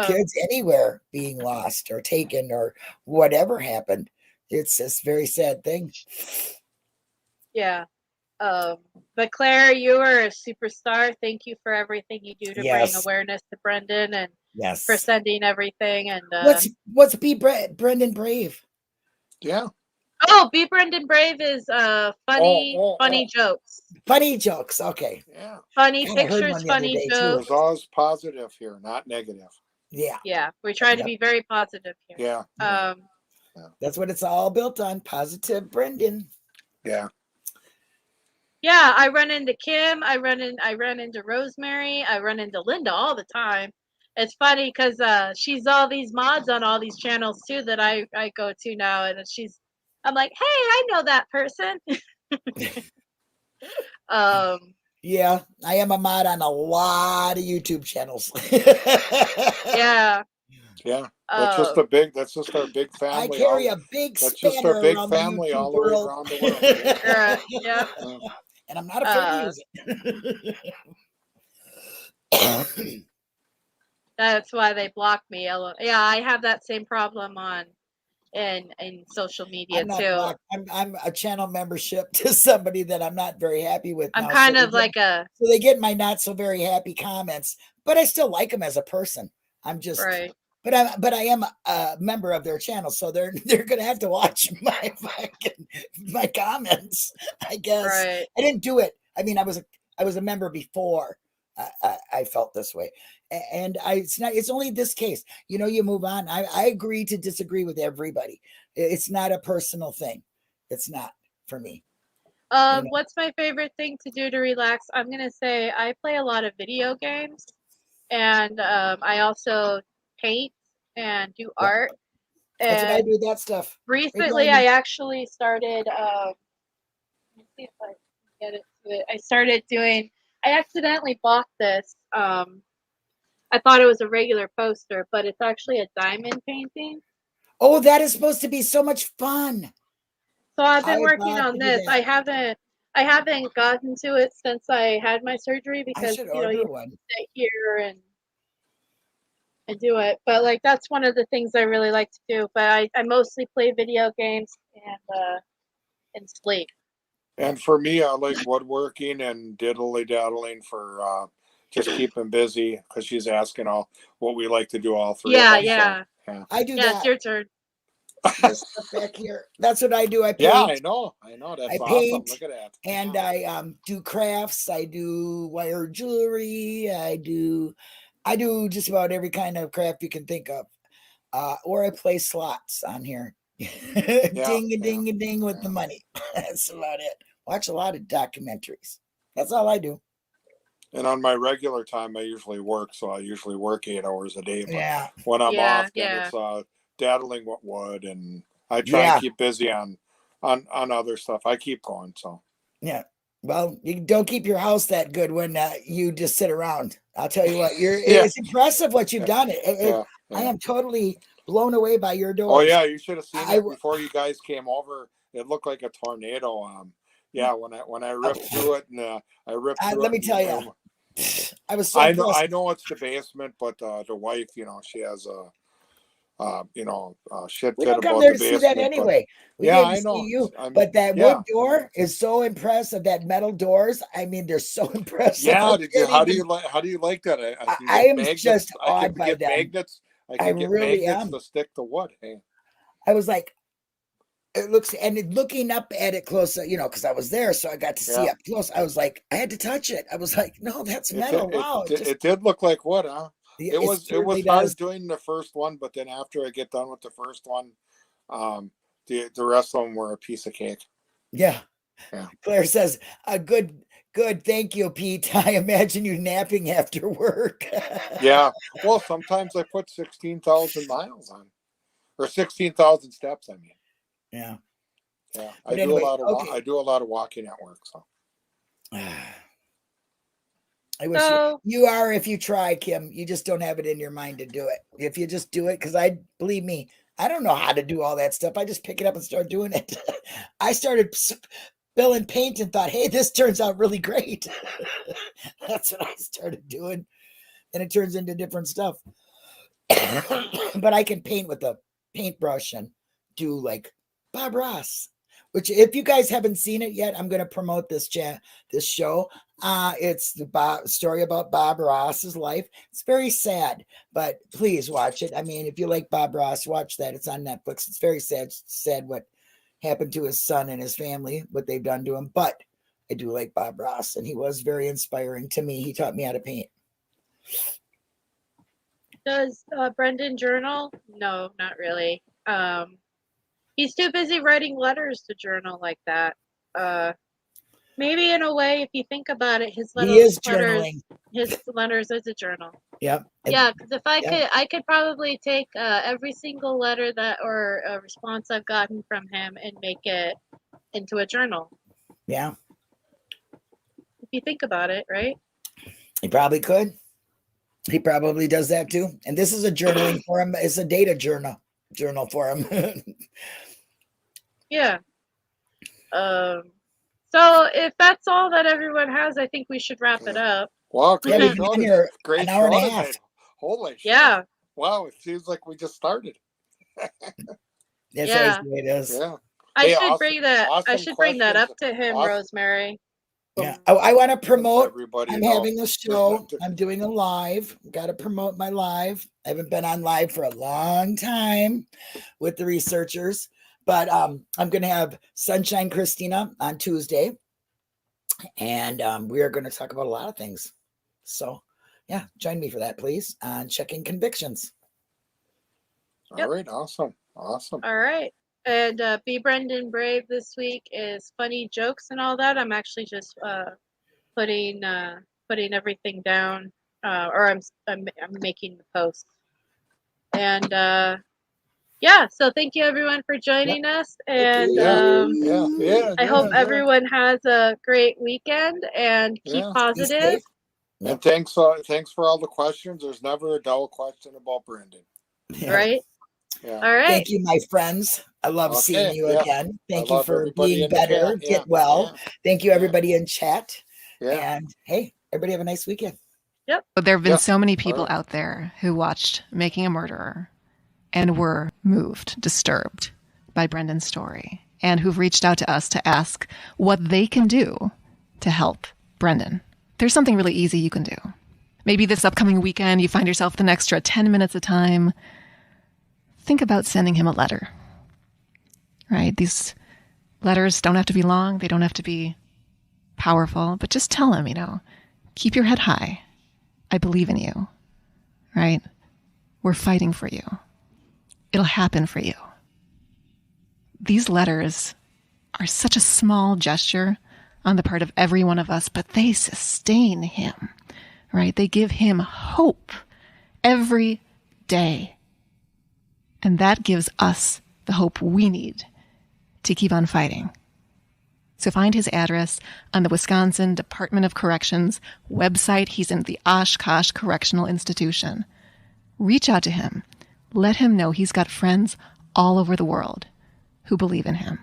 kids anywhere being lost or taken or whatever happened. It's this very sad thing. Yeah. But Claire, you are a superstar. Thank you for everything you do to bring awareness to Brendan, and for sending everything. And what's Be Brendan Brave? Yeah. Oh, Be Brendan Brave is funny jokes. Funny jokes. Okay. Yeah. Funny pictures, funny jokes. There's always positive here, not negative. Yeah. Yeah. We try to be very positive here. Yeah. That's what it's all built on. Positive Brendan. Yeah. Yeah, I run into Kim, I run into Rosemary, I run into Linda all the time. It's funny because she's all these mods on all these channels too that I go to now, and I'm like, hey, I know that person. Yeah, I am a mod on a lot of YouTube channels. Yeah. Yeah. That's just our big family. I carry a big That's just our big family all the way around the world. Yeah. And I'm not afraid to use it. That's why they blocked me. Yeah, I have that same problem in social media too. I'm a channel membership to somebody that I'm not very happy with. I'm kind of like so they get my not so very happy comments, but I still like them as a person. I'm just right. But I am a member of their channel, so they're gonna have to watch my comments, I guess. Right. I didn't do it. I mean, I was a member before I felt this way, and it's only this case. You know, you move on. I agree to disagree with everybody. It's not a personal thing. It's not for me. What's my favorite thing to do to relax? I'm gonna say I play a lot of video games, and I also paint and do art. That's what I do. That stuff. Recently, I actually started. Let me see if I can get it to it. I accidentally bought this. I thought it was a regular poster, but it's actually a diamond painting. Oh, that is supposed to be so much fun. So I've been working on this. I haven't gotten to it since I had my surgery because you sit here and do it. But like that's one of the things I really like to do. But I mostly play video games and sleep. And for me, I like woodworking and diddly-daddling for just keeping busy because she's asking what we like to do all three. Yeah. I do that. Yeah, it's your turn. This stuff back here. That's what I do. I paint. Yeah, I know. That's I awesome. paint, Look at that. And I do crafts. I do wire jewelry. I do just about every kind of craft you can think of. Or I play slots on here. Ding a ding a ding with the money. That's about it. Watch a lot of documentaries. That's all I do. And on my regular time, I usually work. So I usually work 8 hours a day. But when I'm off, then it's daddling with wood, and I try and keep busy on other stuff. I keep going. So yeah. Well, you don't keep your house that good when you just sit around. I'll tell you what, it's impressive what you've done. I am totally blown away by your doors. Oh yeah, you should have seen I it before you guys came over. It looked like a tornado. Yeah, when I ripped through it, and I ripped through let it. me tell you, I was so I impressed. know it's the basement, but the wife, she has a shit We fit don't come about there the to see basement. that anyway. We Yeah, came to I know. see you. But that yeah. wood door is so impressive. That metal doors, I mean, they're so impressive. Yeah, how do you like that? I am just awed by them. Magnets. I can get really magnets am. to stick to wood. Hey. I was like, it looks, and looking up at it close, because I was there, so I got to see up close. I was like, I had to touch it. I was like, no, that's metal. Wow. It did look like wood, huh? It was hard doing the first one, but then after I get done with the first one, the rest of them were a piece of cake. Yeah. Claire says, good. Thank you, Pete. I imagine you napping after work. Yeah. Well, sometimes I put 16,000 miles on, or 16,000 steps. I mean. Yeah. Yeah. I do a lot of walking at work. So. I wish you are, if you try, Kim. You just don't have it in your mind to do it. If you just do it, because believe me, I don't know how to do all that stuff. I just pick it up and start doing it. I started spilling paint and thought, hey, this turns out really great. That's what I started doing. And it turns into different stuff. But I can paint with a paintbrush and do like Bob Ross. Which, if you guys haven't seen it yet, I'm going to promote this show. It's the story about Bob Ross's life. It's very sad, but please watch it. I mean, if you like Bob Ross, watch that. It's on Netflix. It's very sad what happened to his son and his family, what they've done to him. But I do like Bob Ross, and he was very inspiring to me. He taught me how to paint. Does Brendan journal? No, not really. He's too busy writing letters to journal like that. Maybe in a way, if you think about it, his letters is a journal. Yep. Yeah, because if I could probably take every single letter or a response I've gotten from him and make it into a journal. Yeah. If you think about it, right? He probably could. He probably does that too. And this is a journaling for him. It's a data journal for him. Yeah. So if that's all that everyone has, I think we should wrap it up. Wow, great an hour and a half. Holy shit. Yeah. Wow, it seems like we just started. That's always the way it is. Yeah. I should bring that up to him, Rosemary. Yeah. I want to promote. I'm else. having a show. I'm doing a live. Got to promote my live. I haven't been on live for a long time with the researchers, but I'm going to have Sunshine Christina on Tuesday, and we are going to talk about a lot of things. So, yeah, join me for that, please, on Checking Convictions. All right, awesome. All right. And Be Brendan Brave this week is funny jokes and all that. I'm actually just putting everything down, or I'm making the post. And yeah, so thank you everyone for joining us, and I hope everyone has a great weekend and keep positive. And thanks for all the questions. There's never a dull question about Brendan. Right? Yeah. All right. Thank you, my friends. I love seeing you again. Thank you for being better. Get well. Thank you, everybody in chat. And hey, everybody have a nice weekend. Yep. There have been so many people out there who watched Making a Murderer and were moved, disturbed by Brendan's story, and who've reached out to us to ask what they can do to help Brendan. There's something really easy you can do. Maybe this upcoming weekend you find yourself with an extra 10 minutes of time. Think about sending him a letter, right? These letters don't have to be long. They don't have to be powerful, but just tell him, keep your head high. I believe in you, right? We're fighting for you. It'll happen for you. These letters are such a small gesture on the part of every one of us, but they sustain him, right? They give him hope every day. And that gives us the hope we need to keep on fighting. So find his address on the Wisconsin Department of Corrections website. He's in the Oshkosh Correctional Institution. Reach out to him. let him know he's got friends all over the world who believe in him.